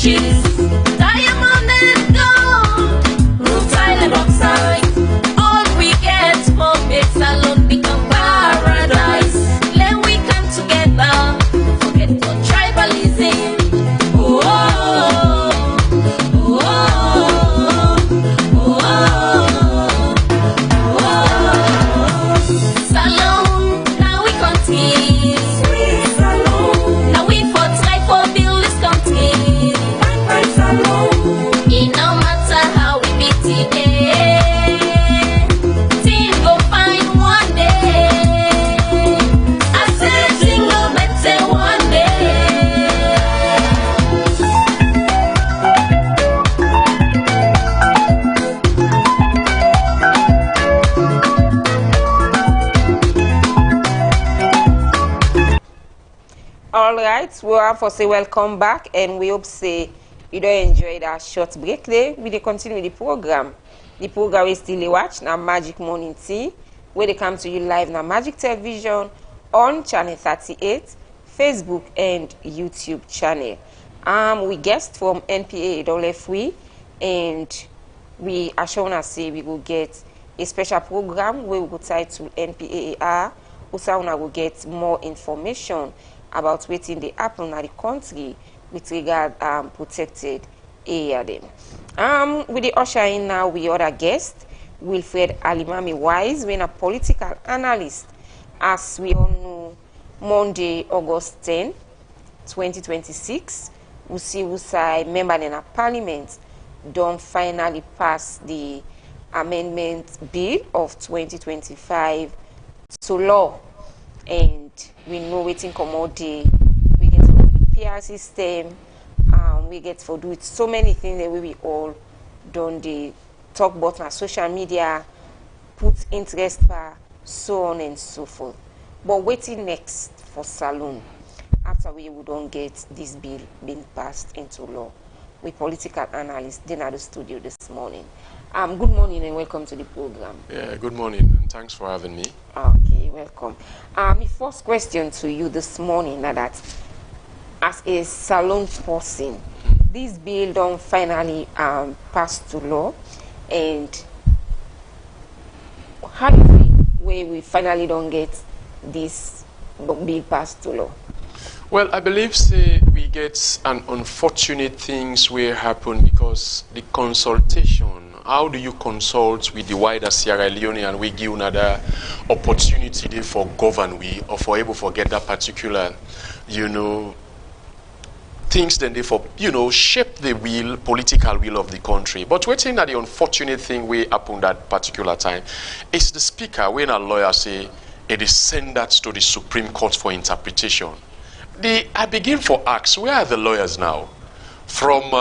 [SPEAKER 4] riches, diamond and gold, rutile and oxide. All we get for big salon become paradise. Let we come together, forget your tribalism. Oh, oh, oh, oh, oh, oh. Salon, now we continue. Sweet salon, now we for try for build this country. Fine salon, it no matter how we beat it. Things go fine one day. I said things go better one day.
[SPEAKER 3] All right, we have to say welcome back, and we hope say you don't enjoy that short break there. We dey continue with the program. The program is still a watch now Magic Morning Tea, where they come to you live now Magic Television on channel 38, Facebook and YouTube channel. We guest from NPA Dolefui, and we are showing us say we will get a special program where we will title NPAAR. Also, we will get more information about wetin dey happen in the country with regard protected area them. With the usher in now, we other guest Wilfred Alimami Wise, being a political analyst. As we all know, Monday, August 10, 2026, Usi Usai, member in a parliament, don't finally pass the amendment bill of 2025 to law. And we know waiting commodity, we get to do the PR system, we get to do it so many things that we all done the talk about on social media, put interest bar, so on and so forth. But waiting next for Salon after we don't get this bill being passed into law. We political analysts then at the studio this morning. Good morning and welcome to the program.
[SPEAKER 11] Yeah, good morning and thanks for having me.
[SPEAKER 3] Okay, welcome. My first question to you this morning now that as a Salon person, this bill don't finally pass to law, and how do you feel when we finally don't get this bill passed to law?
[SPEAKER 11] Well, I believe we get an unfortunate things will happen because the consultation, how do you consult with the wider Sierra Leone and we give another opportunity there for govern we or for able to get that particular, things then they for, shape the will, political will of the country. But waiting that the unfortunate thing will happen that particular time is the speaker, when a lawyer say, it is sent that to the Supreme Court for interpretation. I begin for ask, where are the lawyers now? From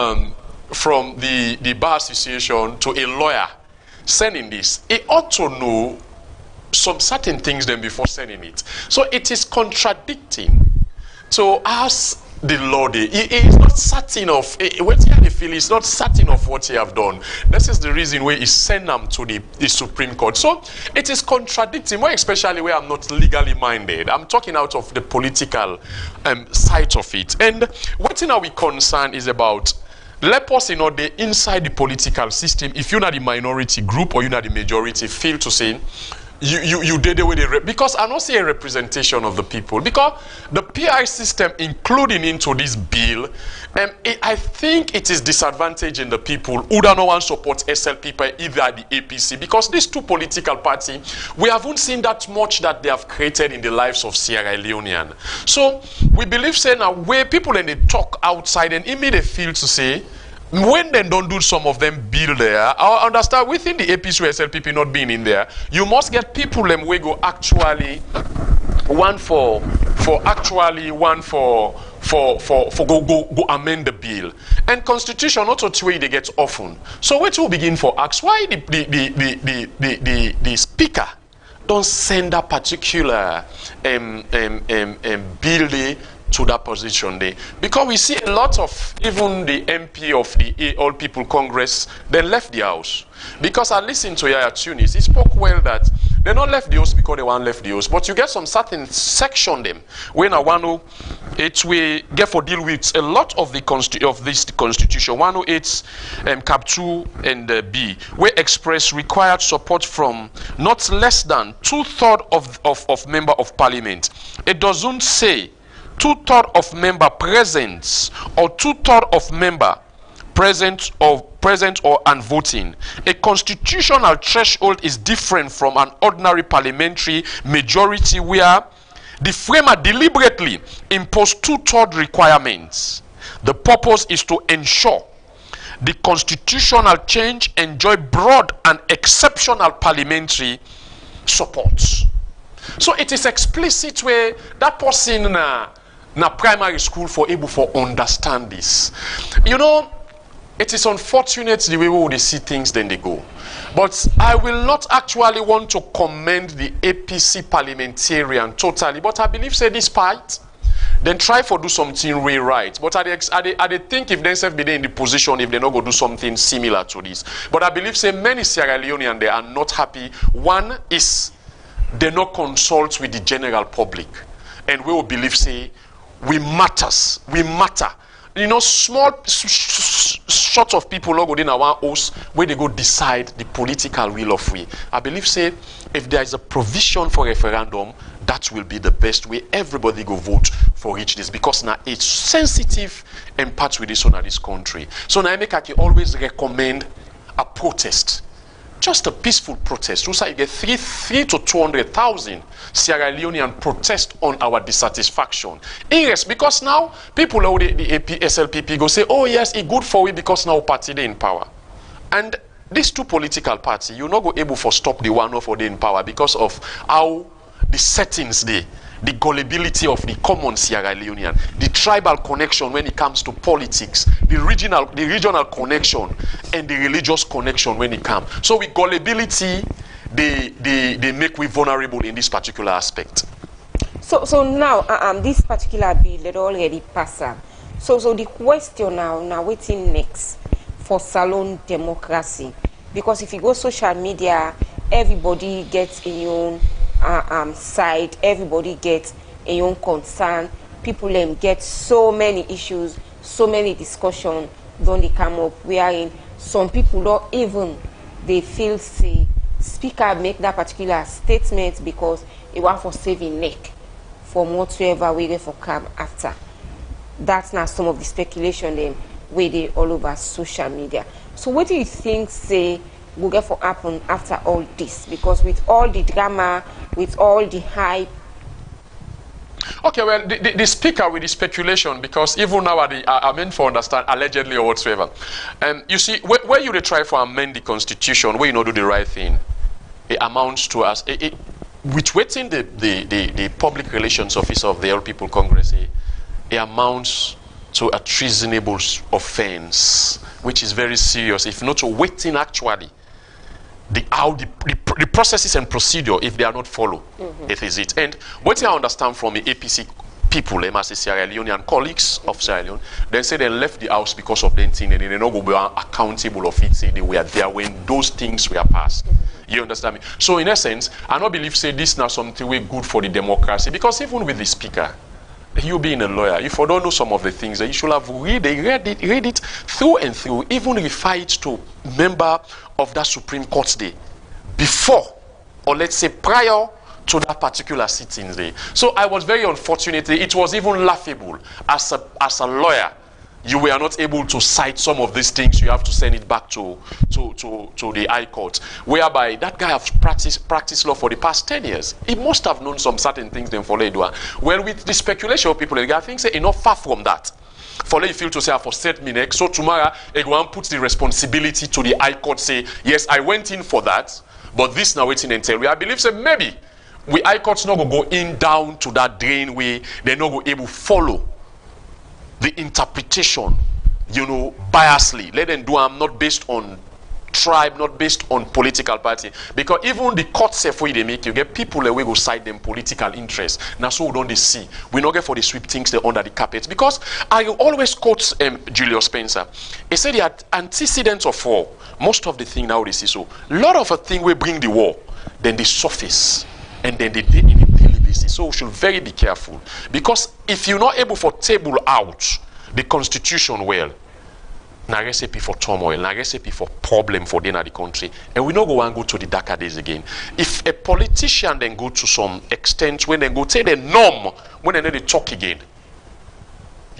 [SPEAKER 11] the Bar Association to a lawyer sending this, he ought to know some certain things then before sending it. So it is contradicting. So as the law, he is not certain of what he feel is not certain of what he have done. This is the reason why he sent them to the Supreme Court. So it is contradicting, more especially where I'm not legally minded. I'm talking out of the political side of it. And what are we concerned is about let us the inside the political system, if you're not the minority group or you're not the majority, feel to say you did away with because I don't see a representation of the people, because the PI system including into this bill, I think it is disadvantaging the people who don't want to support SLP by either the APC, because these two political parties, we haven't seen that much that they have created in the lives of Sierra Leonean. So we believe saying now where people and they talk outside and immediately feel to say when they don't do some of them bill there, I understand within the APC or SLPP not being in there, you must get people them we go actually go amend the bill. And constitution not to way they get often. So where to begin for ask why the speaker don't send a particular bill to that position there, because we see a lot of even the MP of the All People Congress they left the house, because I listened to Yaya Tunis. He spoke well that They not left the host because they want left the host, but you get some certain section them when I want to it we get for deal with a lot of the this constitution 108 cap 2 and B where express required support from not less than 2/3 of member of parliament. It doesn't say 2/3 of member present or 2/3 of member present or unvoting. A constitutional threshold is different from an ordinary parliamentary majority where the framer deliberately imposed 2/3 requirements. The purpose is to ensure the constitutional change enjoy broad and exceptional parliamentary support. So it is explicit where that person na primary school for able to understand this. You know, it is unfortunate the way we would see things, then they go. But I will not actually want to commend the APC parliamentarian totally, but I believe say this part, then try for do something way right. But I think if themselves be in the position, if they not go do something similar to this. But I believe say many Sierra Leoneans they are not happy. One is they not consult with the general public. And we will believe say, we matter. You know, small sort of people go in our house where they go decide the political will of we. I believe say if there is a provision for referendum, that will be the best way everybody go vote for each this because now it's sensitive and part with this on this country. So now I can always recommend a protest. Just a peaceful protest. You say you get 3 to 200,000 Sierra Leonean protest on our dissatisfaction. Yes, because now people know the AP, SLPP go say, oh yes, it's good for we because now party they in power. And these two political parties, you're not go able to stop the one for they in power because of how the settings they, the gullibility of the common Sierra Leonean, the tribal connection when it comes to politics, the regional connection, and the religious connection when it comes. So with gullibility, they make we vulnerable in this particular aspect.
[SPEAKER 3] So now, this particular bill that already passed. So the question now waiting next for salon democracy, because if you go social media, everybody gets a own side, everybody gets a own concern. People get so many issues, so many discussions. Don't they come up wherein some people don't even they feel say speaker make that particular statement because it want for saving neck from whatsoever way they for come after. That's not some of the speculation them where they all over social media. So what do you think say will get for happen after all this? Because with all the drama, with all the hype.
[SPEAKER 11] Okay, well, the speaker with the speculation, because even now I meant for understand allegedly or whatsoever. You see, where you try for amend the constitution, where you not do the right thing, it amounts to us. With waiting the public relations officer of the All People Congress, it amounts to a treasonable offense, which is very serious. If not waiting actually. The processes and procedure, if they are not followed, it is it. And what I understand from the APC people, as the Sierra Leonean colleagues of Sierra Leone, they say they left the house because of that thing and they don't go be accountable of it, say they were there when those things were passed. You understand me? So in essence, I don't believe say this now something way good for the democracy, because even with the speaker, you being a lawyer, if you don't know some of the things that you should have read it through and through, even refer it to member of that Supreme Court day before, or let's say prior to that particular sitting day. So I was very unfortunate. It was even laughable as a lawyer. You were not able to cite some of these things. You have to send it back to the High Court, whereby that guy has practiced law for the past 10 years. He must have known some certain things then for Ledua. Well, with the speculation of people, I think say not far from that. For you feel to say for set me next. So tomorrow, everyone puts the responsibility to the High Court. Say yes, I went in for that, but this now waiting until we. I believe say maybe we High Court's not gonna go in down to that drain way. They're not gonna able to follow the interpretation, you know, biasly. Let them do not based on tribe, not based on political party. Because even the court safe way they make, you get people that we go side them political interests. Now so don't they see. We not get for the sweep things they under the carpet. Because I always quote Julius Spencer. He said the antecedents of war, most of the thing now they see so. A lot of a thing will bring the war then they surface, and then they in a daily basis. So we should very be careful, because if you're not able to table out the constitution well, na recipe for turmoil, na recipe for problem for the country, and we not go and go to the darker days again. If a politician then go to some extent when they go take the norm, when they talk again,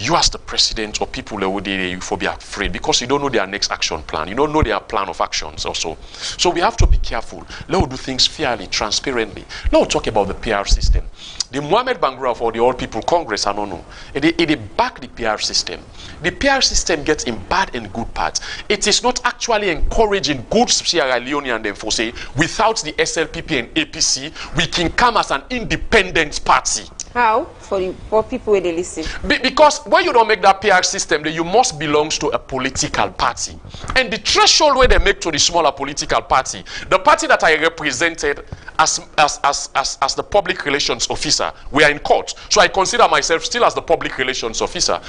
[SPEAKER 11] you as the president or people that would you for be afraid, because you don't know their next action plan. You don't know their plan of actions also. So we have to be careful. Let's do things fairly, transparently. Let's talk about the PR system. The Mohamed Bangrou for the All People Congress, I don't know. It back the PR system. The PR system gets in bad and good parts. It is not actually encouraging good Sierra Leonean them for say, without the SLPP and APC, we can come as an independent party.
[SPEAKER 3] How? For people where they listen.
[SPEAKER 11] Because when you don't make that PR system, then you must belong to a political party. And the threshold where they make to the smaller political party, the party that I represented as the public relations officer, we are in court. So I consider myself still as the public relations officer.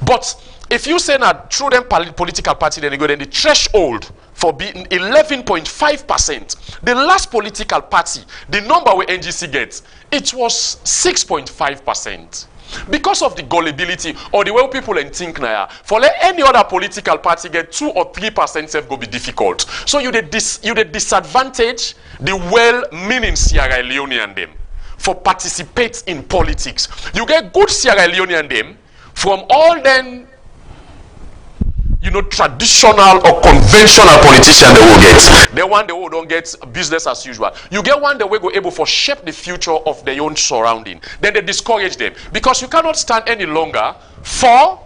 [SPEAKER 11] But if you say that through them political party, then you go, then the threshold for being 11.5%, the last political party, the number where NGC gets, it was 6.5%. Because of the gullibility or the way people think now, for let any other political party get 2 or 3% go be difficult. So you the disadvantage the well-meaning Sierra Leonean them for participate in politics. You get good Sierra Leonean them from all them, you know, traditional or conventional politicians they will get. The one they will don't get business as usual. You get one that will go able for shape the future of their own surrounding. Then they discourage them, because you cannot stand any longer for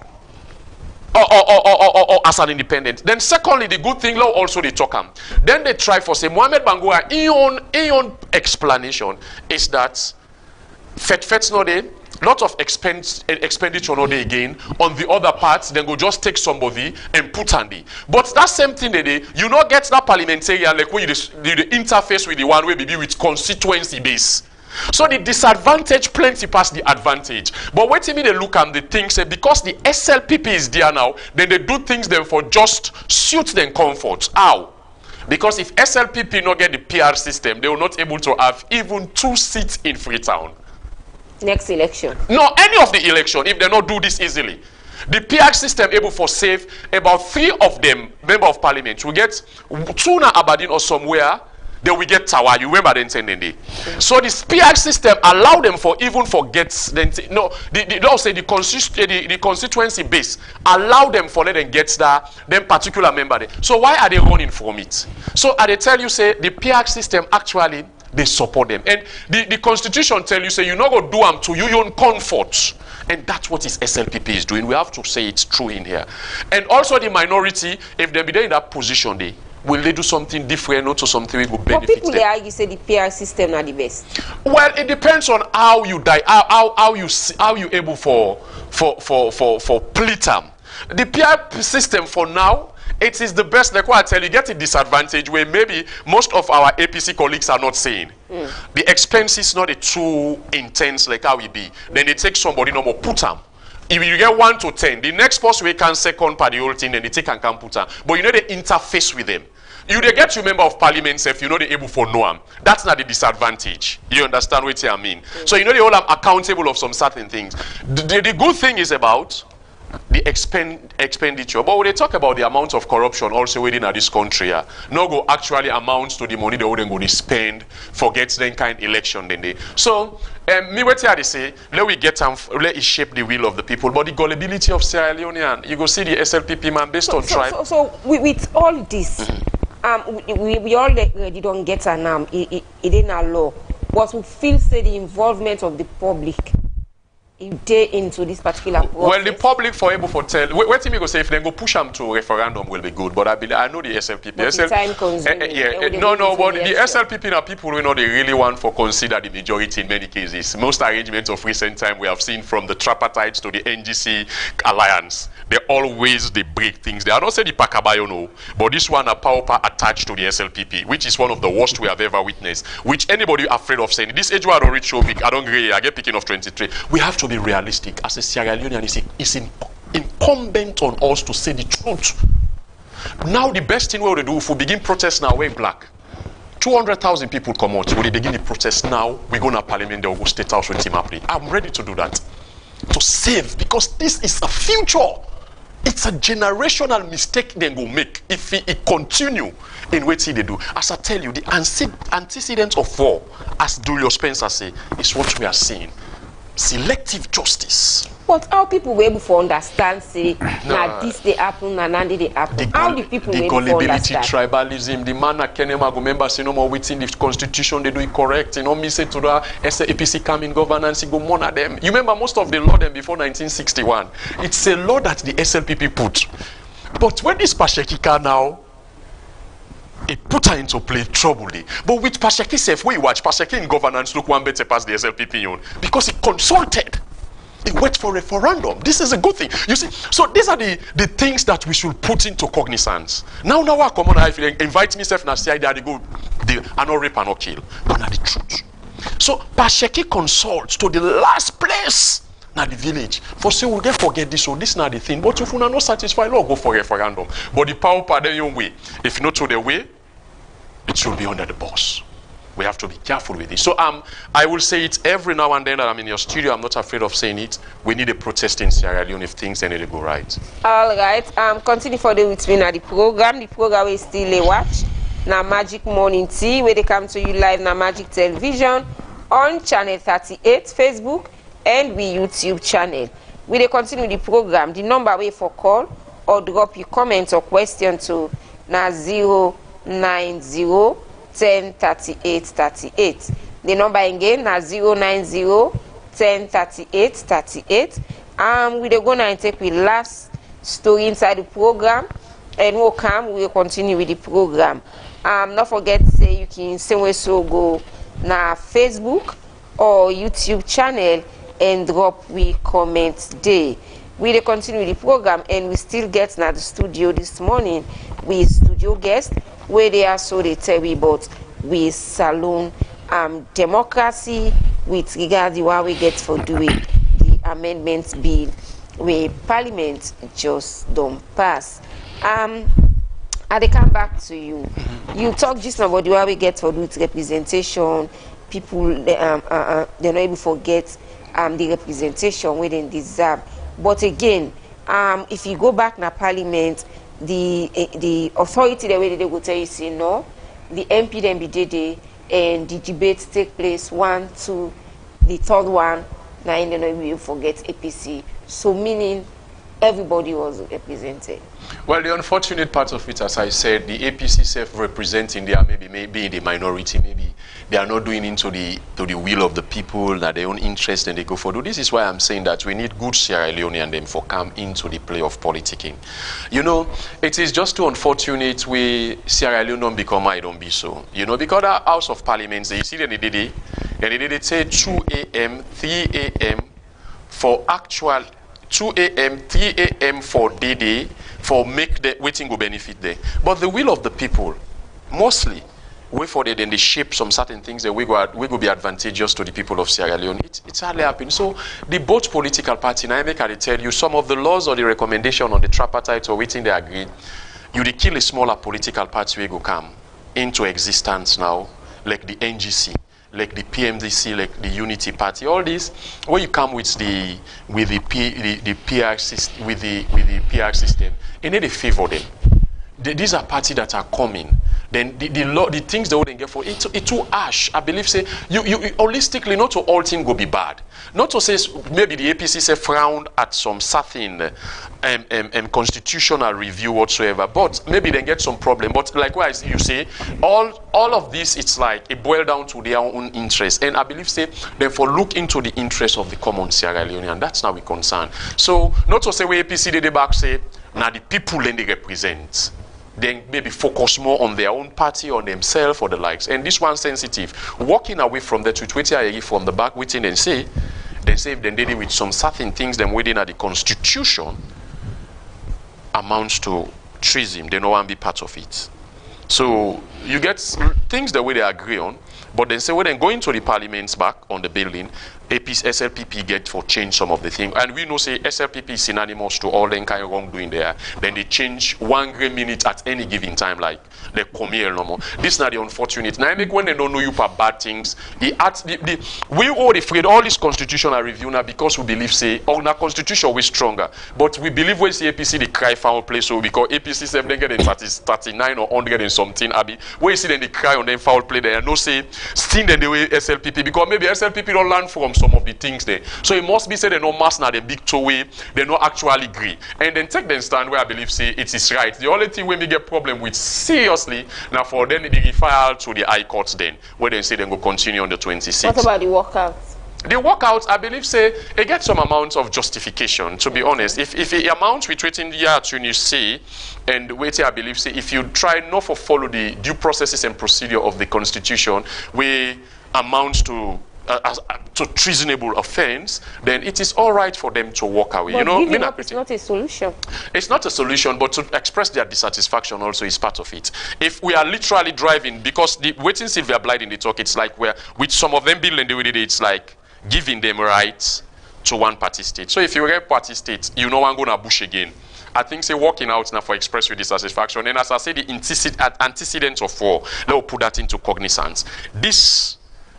[SPEAKER 11] or as an independent. Then secondly, the good thing, also they talk them. Then they try for say Mohamed Bangrou, his own explanation is that Fet's no day. Lot of expenditure no day again on the other parts, then go just take somebody and put on the. But that same thing they you not get that parliamentarian like when you the interface with the one way be with constituency base. So the disadvantage plenty past the advantage. But wait till me they look at the things say because the SLPP is there now, then they do things them for just suit them comfort. How? Because if SLPP not get the PR system, they will not able to have even 2 seats in Freetown.
[SPEAKER 3] Next election.
[SPEAKER 11] No, any of the election, if they not do this easily. The PR system able for save about 3 of them, member of parliament. We get 2 na Aberdeen or somewhere, then we get Tawa. You remember the intended day. So this PR system allow them for even forget no, the constituency base allow them for let them get that them particular member there. So why are they running from it? So I they tell you say the PR system actually they support them. And the constitution tell you, say, you not go do them to your own comfort. And that's what his SLPP is doing. We have to say it's true in here. And also the minority, if they be there in that position, will they do something different, not to something which will benefit them?
[SPEAKER 3] But people they argue say the PR system are the best.
[SPEAKER 11] Well, it depends on how you how you able for plead them. The PR system for now, it is the best. Like what I tell you, get a disadvantage where maybe most of our APC colleagues are not saying. The expense is not too intense like how it be. Then they take somebody no more put them. If you get 1 to 10, the next person we can second part the whole thing, then they take and can put them. But you know they interface with them. You they get you member of parliament if you know they able for no am. That's not the disadvantage. You understand what I mean? So you know they all are accountable of some certain things. The good thing is about the expenditure, but when they talk about the amount of corruption also within this country, no go actually amounts to the money they wouldn't go to spend for get then kind election then they. So me what they say, let we get let it shape the will of the people, but the gullibility of Sierra Leonean, you go see the SLPP man based on tribe.
[SPEAKER 3] So with all this, we already don't get an it ain't a law, but we feel say the involvement of the public if they into this particular process.
[SPEAKER 11] Well, the public for able to tell. Wait till me go say if they go push them to referendum will be good, but I know the SLPP.
[SPEAKER 3] But time consuming.
[SPEAKER 11] No, but the SLPP are people who know they really want for consider the majority in many cases. Most arrangements of recent time we have seen from the tripartite to the NGC alliance, they always they break things. They are not saying the Pakabayo no, but this one a power attached to the SLPP, which is one of the worst we have ever witnessed. Which anybody afraid of saying this age where I don't reach so big, I don't agree. I get picking of 23. We have to be realistic as a Sierra Leonean. It's incumbent on us to say the truth. Now the best thing we will do if we begin protest now we're black 200,000 people come out. We begin the protest now. We go to Parliament, they will go State House with Team Apri. I'm ready to do that. To save, because this is a future. It's a generational mistake they go make if it continue in what they do. As I tell you, the antecedents of war, as Julius Spencer say, is what we are seeing. Selective justice.
[SPEAKER 3] But how people were able to understand, say, now this they happen and that they happen? How the people were able to understand?
[SPEAKER 11] Tribalism, the man that can never remember, say no more within the constitution, they do it correct. You know, me say to the APC come in governance, he go monitor them. You remember most of the law them before 1961. It's a law that the SLPP put. But when this Pashekika now, it put her into play trouble. But with Pasheki self, we watch Pasheki in governance look one better past the SLPP on because he consulted. He went for referendum. This is a good thing. You see, so these are the things that we should put into cognizance. Now I come on, I invite myself and I say they go, I no rape and no kill. But not the truth. So Pasheki consults to the last place. Now the village. For say we'll get forget this or this not the thing. But if we are not satisfied, we'll go for referendum. But the power part the young way. If not to the way, it should be under the boss. We have to be careful with it. So I will say it every now and then that I'm in your studio. I'm not afraid of saying it. We need a protest in Sierra Leone if things need to go right.
[SPEAKER 3] All right. Continue for the with me now the program. The program is still a watch. Now Magic Morning Tea, where they come to you live now Magic Television on channel 38, Facebook, and we YouTube channel. We they continue the program. The number way for call or drop your comments or question to now 090 10 38 38. The number again na 090 10 38 38. We dey go now and take the last story inside the program, and we'll come. We'll continue with the program. Not forget to say you can same way so go na Facebook or YouTube channel and drop we comment there. We dey continue the program, and we still get na the studio this morning with studio guests where they are so they tell me about with saloon democracy with regard to what we get for doing the amendment bill where Parliament just don't pass. I they come back to you. You talk just about the what we get for doing representation. People they're not able to forget the representation where they deserve. But again, if you go back na Parliament, the authority the way they go tell you say no, the MP then be there and the debates take place 1, 2, the third one now in the we will forget APC. So meaning everybody was represented.
[SPEAKER 11] Well, the unfortunate part of it, as I said, the APC self-representing, they are maybe in the minority, maybe they are not doing into the will of the people, that their own interest, and they go for. This is why I'm saying that we need good Sierra Leonean them for come into the play of politicking. You know, it is just too unfortunate we Sierra Leone don't become I don't be so. You know, because our House of Parliament, you see, they did it say 2 a.m., 3 a.m. for actual 2 a.m., 3 a.m. for day for make the waiting go benefit there. But the will of the people, mostly, wait for then they shape some certain things that we go be advantageous to the people of Sierra Leone. It's hardly happening. So the both political party, now I can tell you some of the laws or the recommendation on the tripartite or waiting they agreed, you they kill a smaller political party we go come into existence now, like the NGC, like the PMDC, like the Unity Party, all these, where you come with the PR system, with the PR system, and then they favor them. These are parties that are coming. Then the things they wouldn't get for it too harsh. I believe say you holistically not to all things go be bad. Not to say maybe the APC say frown at some certain constitutional review whatsoever, but maybe they get some problem. But likewise you say all of this it's like it boils down to their own interest. And I believe say therefore look into the interest of the common Sierra Leone, and that's now we concern. So not to say where APC did back say now the people then they represent. Then maybe focus more on their own party, on themselves, or the likes. And this one sensitive, walking away from the tweet from the back waiting and say, if they did it with some certain things, then within the constitution amounts to treason. They don't want to be part of it. So you get things the way they agree on, but then say when they go into the parliaments back on the building, SLPP get for change some of the things. And we know say SLPP is synonymous to all the kind of wrongdoing there. Then they change 1 minute at any given time, like they come here no more. This is not the unfortunate. Now I make when they don't know you for bad things, we all afraid all this constitutional review now because we believe say our constitution we stronger. But we believe when the APC they cry foul play so because APC 7 get in 39 or 100 and something Abby. Where you see then they cry on them foul play there. No say still then the way SLPP because maybe SLPP don't learn from some of the things there. So it must be said they no mass now the big two way, they no actually agree. And then take them stand where I believe say it is right. The only thing when we get problem with seriously now for them they refer to the high courts then where they say they go continue on the 26th.
[SPEAKER 3] What about the walkouts?
[SPEAKER 11] The walkouts, I believe, say it gets some amount of justification. To be honest, if it amounts with waiting the year to you see, and waiting, I believe, say if you try not to follow the due processes and procedure of the Constitution, we amounts to treasonable offense, then it is all right for them to walk away.
[SPEAKER 3] But
[SPEAKER 11] you know,
[SPEAKER 3] giving up is not a solution.
[SPEAKER 11] It's not a solution, but to express their dissatisfaction also is part of it. If we are literally driving, because the waiting Sylvia Blight in the talk, it's like where with some of them building the way it's like giving them rights to one party state. So if you get party state, you know I'm gonna bush again. I think say walking out now for express your dissatisfaction. And as I say, the antecedents of war, let me put that into cognizance. This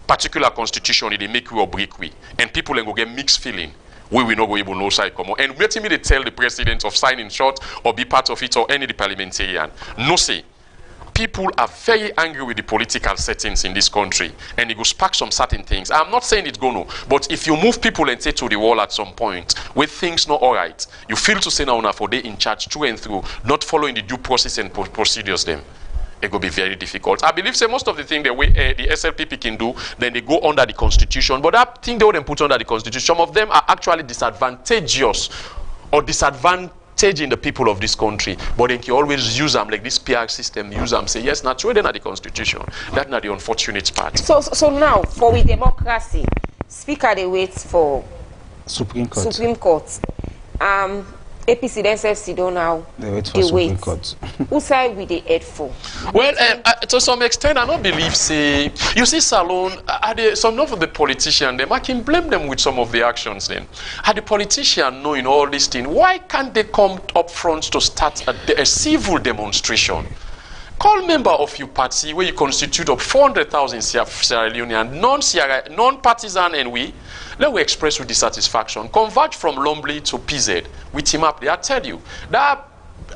[SPEAKER 11] particular constitution, they make we or break we. And people then go get mixed feeling. We will not go able no side come on. And waiting me to tell the president of signing short or be part of it or any the parliamentarian. No say. People are very angry with the political settings in this country, and it will spark some certain things. I'm not saying it's going to, but if you move people and say to the wall at some point, with things not all right, you feel to say now for they in charge through and through, not following the due process and procedures them. It will be very difficult. I believe say most of the things the way the SLPP can do, then they go under the Constitution, but that thing they wouldn't put under the Constitution, some of them are actually disadvantageous or disadvantaging the people of this country, but then you always use them like this PR system, use them, say yes, not true, they're not the Constitution. That's not the unfortunate part.
[SPEAKER 3] So now, for we democracy, Speaker they wait for
[SPEAKER 2] Supreme Court.
[SPEAKER 3] APC themselves sit down now.
[SPEAKER 2] They wait for Supreme Court.
[SPEAKER 3] Who side with the head for?
[SPEAKER 11] Well, to some extent, I don't believe, say, you see, Salon, some of the politicians, I can blame them with some of the actions then. Had the politician knowing all these things, why can't they come up front to start a civil demonstration? Call member of your party where you constitute of 400,000 Sierra Leonean, non-partisan and let we express with dissatisfaction. Converge from Lombly to PZ. We team up there. I tell you, that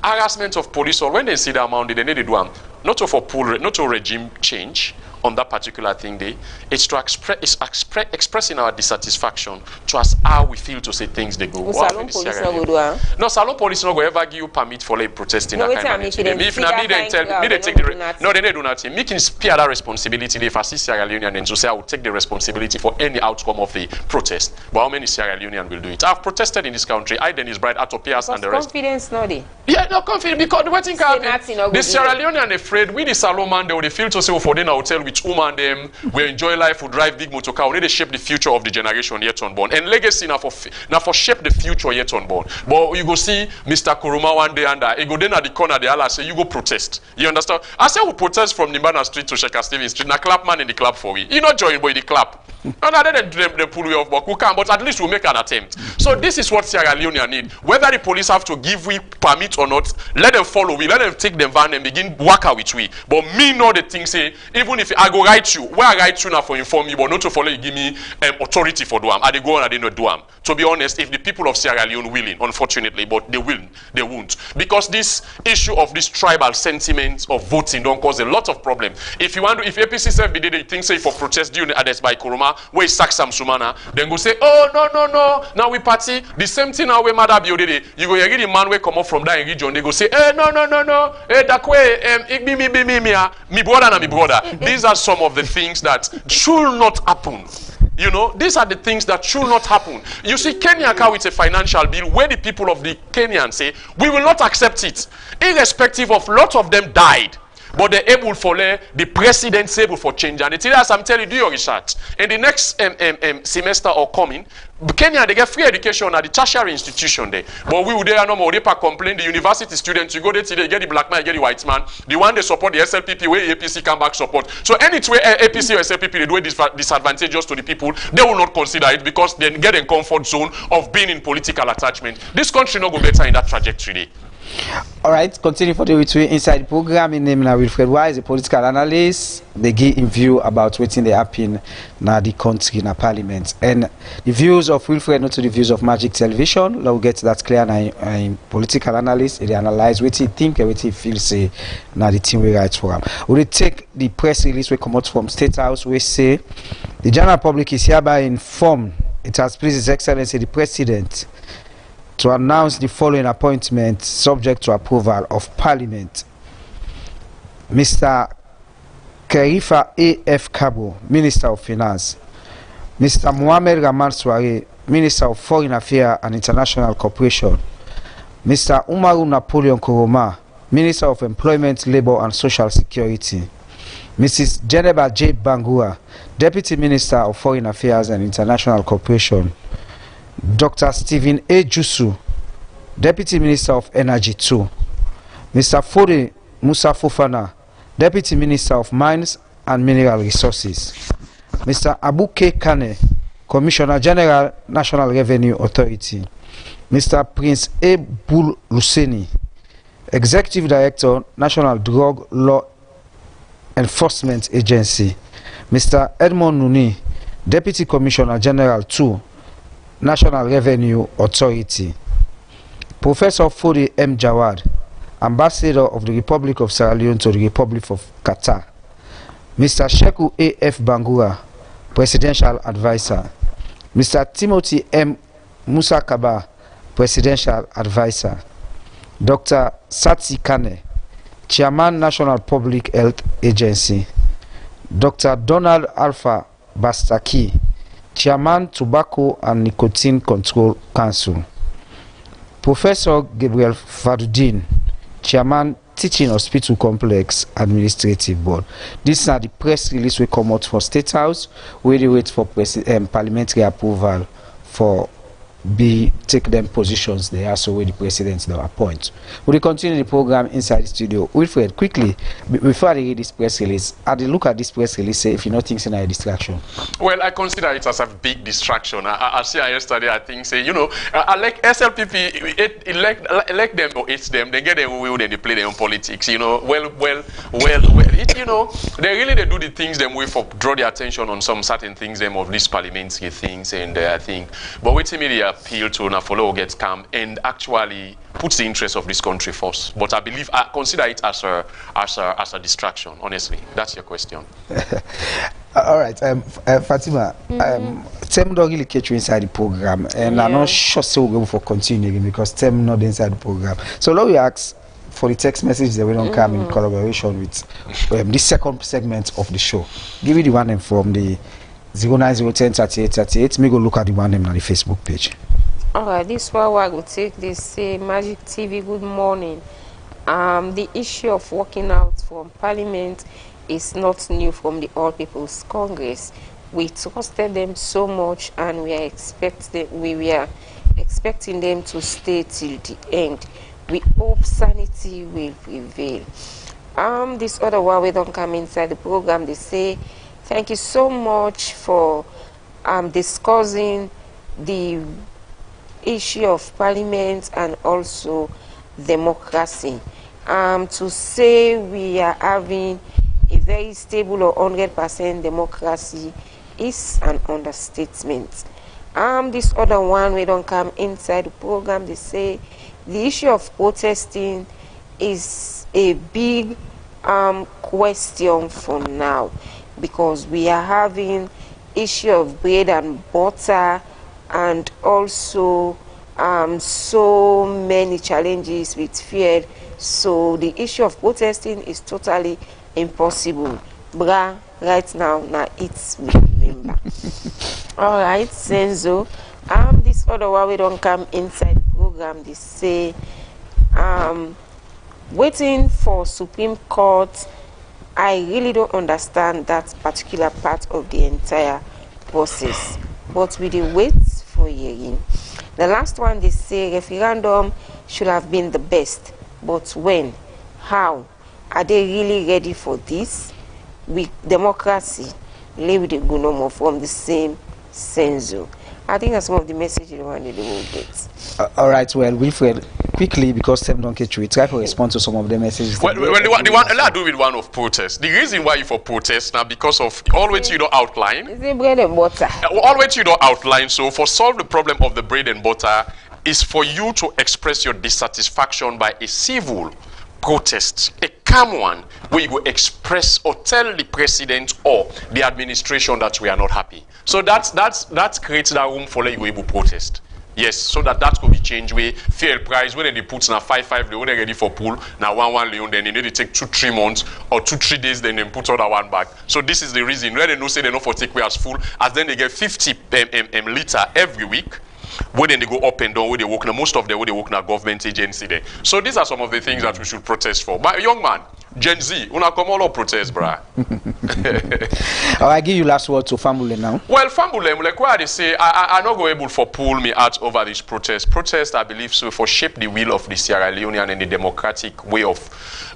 [SPEAKER 11] harassment of police, or when they see the amount, they need to do them, not to regime change on that particular thing day. It's to expressing our dissatisfaction to us how we feel to say things they go.
[SPEAKER 3] Salon police not go do
[SPEAKER 11] no, Salon police not go ever give you permit for like protesting
[SPEAKER 3] no,
[SPEAKER 11] that kind of thing. If not me, then tell me they take the no, they do nothing. Me can spare that responsibility if I see Sierra Leonean and to say I will take the responsibility for any outcome of the protest. But how many Sierra Leonean will do it? I've protested in this country. I, Dennis Bright, Atopias and the rest.
[SPEAKER 3] Confidence not there.
[SPEAKER 11] Yeah, no confidence because the waiting the Sierra Leonean afraid we the Salon man they would feel to say for them hotel with woman them we enjoy life, we drive big motor car, we need to shape the future of the generation yet unborn. And legacy now for shape the future yet unborn. But you go see Mr. Kuruma one day and he go then at the corner the Allah say you go protest. You understand? I say we protest from Nimbana Street to Sheikah Stevens Street. Now clap man in the clap for we. You not join boy the clap. And then they pull you off, but we can. But at least we'll make an attempt. So this is what Sierra Leone need. Whether the police have to give we permit or not, let them follow we. Let them take them van and begin work out with we. But me know the thing say even if I go write you, where I write you now for inform you, but not to follow you give me authority for do them. I they go on and they not do them. To be honest, if the people of Sierra Leone willing, unfortunately, but they won't, because this issue of this tribal sentiment of voting don't cause a lot of problem. If you want to, if APC self did the thing say for protest during others by Kuruma, where sack Sam Sumana, then go say, oh no, now we party the same thing now where Mother Biodede. You go hear the man where come up from that region, they go say, no, that way, me brother and me brother. These are some of the things that should not happen. You know, these are the things that should not happen. You see, Kenya come with a financial bill where the people of the Kenyan say, we will not accept it. Irrespective of, lot of them died. but they're able for the president's able for change. And the thing as I'm telling you, do your research. In the next semester or coming, Kenya, they get free education at the tertiary institution there. But we would there no more. They complain the university students, you go there till they get the black man, get the white man. The one they support the SLPP, where APC come back support. So any way APC or SLPP they do it disadvantageous to the people, they will not consider it because they get in comfort zone of being in political attachment. This country not go better in that trajectory.
[SPEAKER 2] All right, continue for the retweet inside the program. In name now Wilfred Wise, a political analyst. They give in view about what's in the happen now the country in the parliament. And the views of Wilfred, not to the views of Magic Television. Now we get that clear now political analyst. They analyze what he think and what he feels say now the team we write for him. We take the press release we come out from State House. We say the general public is hereby informed. It has pleased His Excellency the President to announce the following appointment subject to approval of Parliament. Mr. Kerifa A.F. Kabo, Minister of Finance. Mr. Mohamed Rahman Soare, Minister of Foreign Affairs and International Cooperation. Mr. Umaru Napoleon Koroma, Minister of Employment, Labour and Social Security. Mrs. Geneba J. Bangura, Deputy Minister of Foreign Affairs and International Cooperation. Dr. Stephen A. Jusu, Deputy Minister of Energy 2. Mr. Fode Musa Fofana, Deputy Minister of Mines and Mineral Resources. Mr. Abu K. Kane, Commissioner General, National Revenue Authority. Mr. Prince A. Bul Luseni, Executive Director, National Drug Law Enforcement Agency. Mr. Edmond Nuni, Deputy Commissioner General 2, National Revenue Authority. Professor Fode M. Jawad, Ambassador of the Republic of Sierra Leone to the Republic of Qatar. Mr. Sheku A.F. Bangura, Presidential Advisor. Mr. Timothy M. Musa Kaba, Presidential Advisor. Dr. Satsi Kane, Chairman, National Public Health Agency. Dr. Donald Alpha Bastaki, Chairman, Tobacco and Nicotine Control Council. Professor Gabriel Faduddin, Chairman, Teaching Hospital Complex Administrative Board. These are the press release we come out for State House, where they wait for parliamentary approval for take them positions there, so where the presidents now appoint. We continue the program inside the studio. Wilfred, quickly, before I read this press release, I look at this press release, say if you not think it's a distraction.
[SPEAKER 11] Well, I consider it as a big distraction. I see yesterday, I think, say, you know, I like SLPP, elect them or hate them, they get their will, then they play their own politics, you know. Well, you know, they do the things them way for draw the attention on some certain things them of these parliamentary things, and I think, but wait till me they appeal to Nafolo gets calm and actually puts the interest of this country first. But I believe, I consider it as a distraction, honestly. That's your question.
[SPEAKER 2] All right, Fatima, Tem don't really catch you inside the program, and yeah. I'm not sure so we'll go for continuing because Tem not inside the program. So now we ask for the text message that we don't come in collaboration with this second segment of the show. Give me the one name from the 090103838. Me go look at the one name on the Facebook page.
[SPEAKER 3] Alright, this one I will take this say Magic TV, good morning. The issue of walking out from Parliament is not new from the All People's Congress. We trusted them so much and we were expecting them to stay till the end. We hope sanity will prevail. This other one we don't come inside the program, they say thank you so much for discussing the issue of Parliament and also democracy. To say we are having a very stable or 100% democracy is an understatement. This other one we don't come inside the program, they say the issue of protesting is a big question for now, because we are having issue of bread and butter and also so many challenges with fear. So the issue of protesting is totally impossible. Bra, right now it's we remember. Alright, Senzo. This other one we don't come inside the program, they say waiting for Supreme Court I really don't understand that particular part of the entire process. But we will wait for hearing. The last one, they say referendum should have been the best. But when? How? Are they really ready for this? With democracy, live with the Gunomo from the same senso. I think that's some of the messages they wanted to get.
[SPEAKER 2] All right, well, Wilfred, quickly, because Sam don't get you, try to respond to some of the messages.
[SPEAKER 11] Well, the one I do with one of protest. The reason why you for protest now because of always you don't outline.
[SPEAKER 3] Is it bread and butter?
[SPEAKER 11] Always you don't outline. So for solve the problem of the bread and butter is for you to express your dissatisfaction by a civil protest, a calm one, where you go express or tell the president or the administration that we are not happy. So that creates that room for you able protest. Yes, so that could be changed. Where fair price when they put now 5 they when they ready for pool now 1 leon, then they need to take 2-3 months or 2-3 days, then they put other one back. So this is the reason where they know say they not for take away as full as then they get 50 liter every week. Where then they go up and down, where they work now, most of them where they work now government agency there. So these are some of the things that we should protest for. But young man, Gen Z, una come all up protest, brah.
[SPEAKER 2] I give you last word to Famule now.
[SPEAKER 11] Well, Famule, like what they say, I not go able for pull me out over this protest. Protest, I believe, so for shape the will of the Sierra Leonean and the democratic way of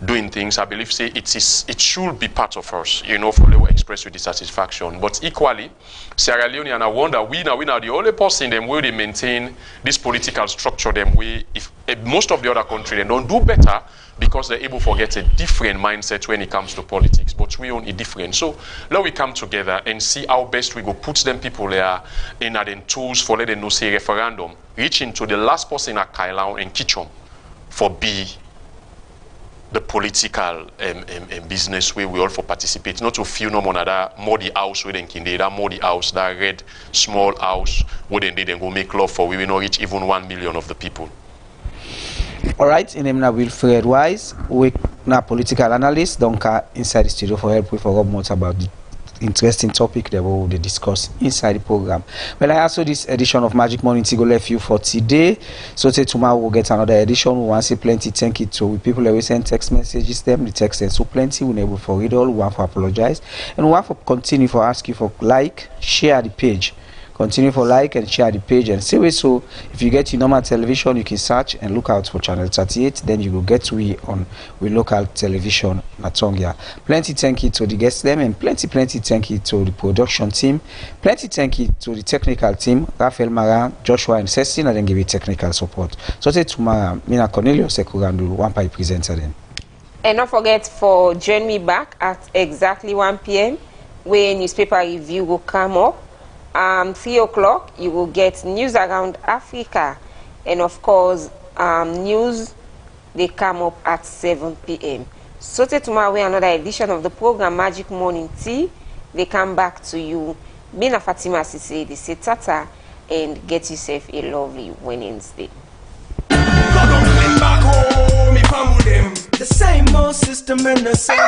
[SPEAKER 11] doing things. I believe, say it should be part of us, you know, for the express with dissatisfaction. But equally, Sierra Leonean, I wonder, we now the only person them where they maintain this political structure them way. If most of the other countries they don't do better because they're able to get a different mindset when it comes to politics. But we own a different. So now we come together and see how best we go put them people there in the tools for letting know say referendum, reaching to the last person at Kailaun and Kichom for be the political business where we all for participate, not to feel no more that muddy house where they can that muddy house, that red small house where they then go make love for we will not reach even 1 million of the people.
[SPEAKER 2] All right, in name Wilfred Wise, we now political analyst, don't inside the studio for help with for more about the interesting topic that we will discuss inside the program. Well, I also this edition of Magic Morning Tea go left you for today. So say tomorrow we'll get another edition. We want to say plenty thank you to people that we send text messages them, the text and so plenty we're able for read all, we want to apologize. And we want to continue for ask you for like, share the page. Continue for like and share the page and see so if you get your normal television you can search and look out for channel 38, then you will get we on with local television Natongia. Plenty thank you to the guests them and plenty thank you to the production team, plenty thank you to the technical team, Rafael Mara, Joshua and Cecil, and then give you technical support. So say tomorrow Mina Cornelius Sekurandu one by presenter then.
[SPEAKER 3] And don't forget for join me back at exactly 1 p.m. where newspaper review will come up. 3 o'clock you will get news around Africa, and of course news they come up at 7 p.m. So tomorrow we another edition of the program Magic Morning Tea. They come back to you. Bina Fatima Sise, they say tata and get yourself a lovely Wednesday. The same old system and the same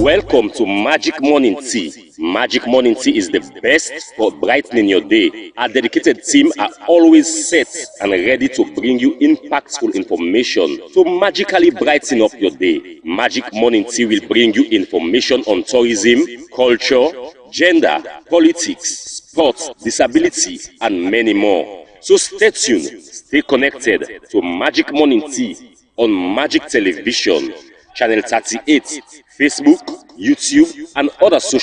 [SPEAKER 1] Welcome to Magic Morning Tea. Magic Morning Tea is the best for brightening your day. Our dedicated team are always set and ready to bring you impactful information to magically brighten up your day. Magic Morning Tea will bring you information on tourism, culture, gender, politics, sports, disability, and many more. So stay tuned, stay connected to Magic Morning Tea on Magic Television, Channel 38, Facebook, YouTube, and other social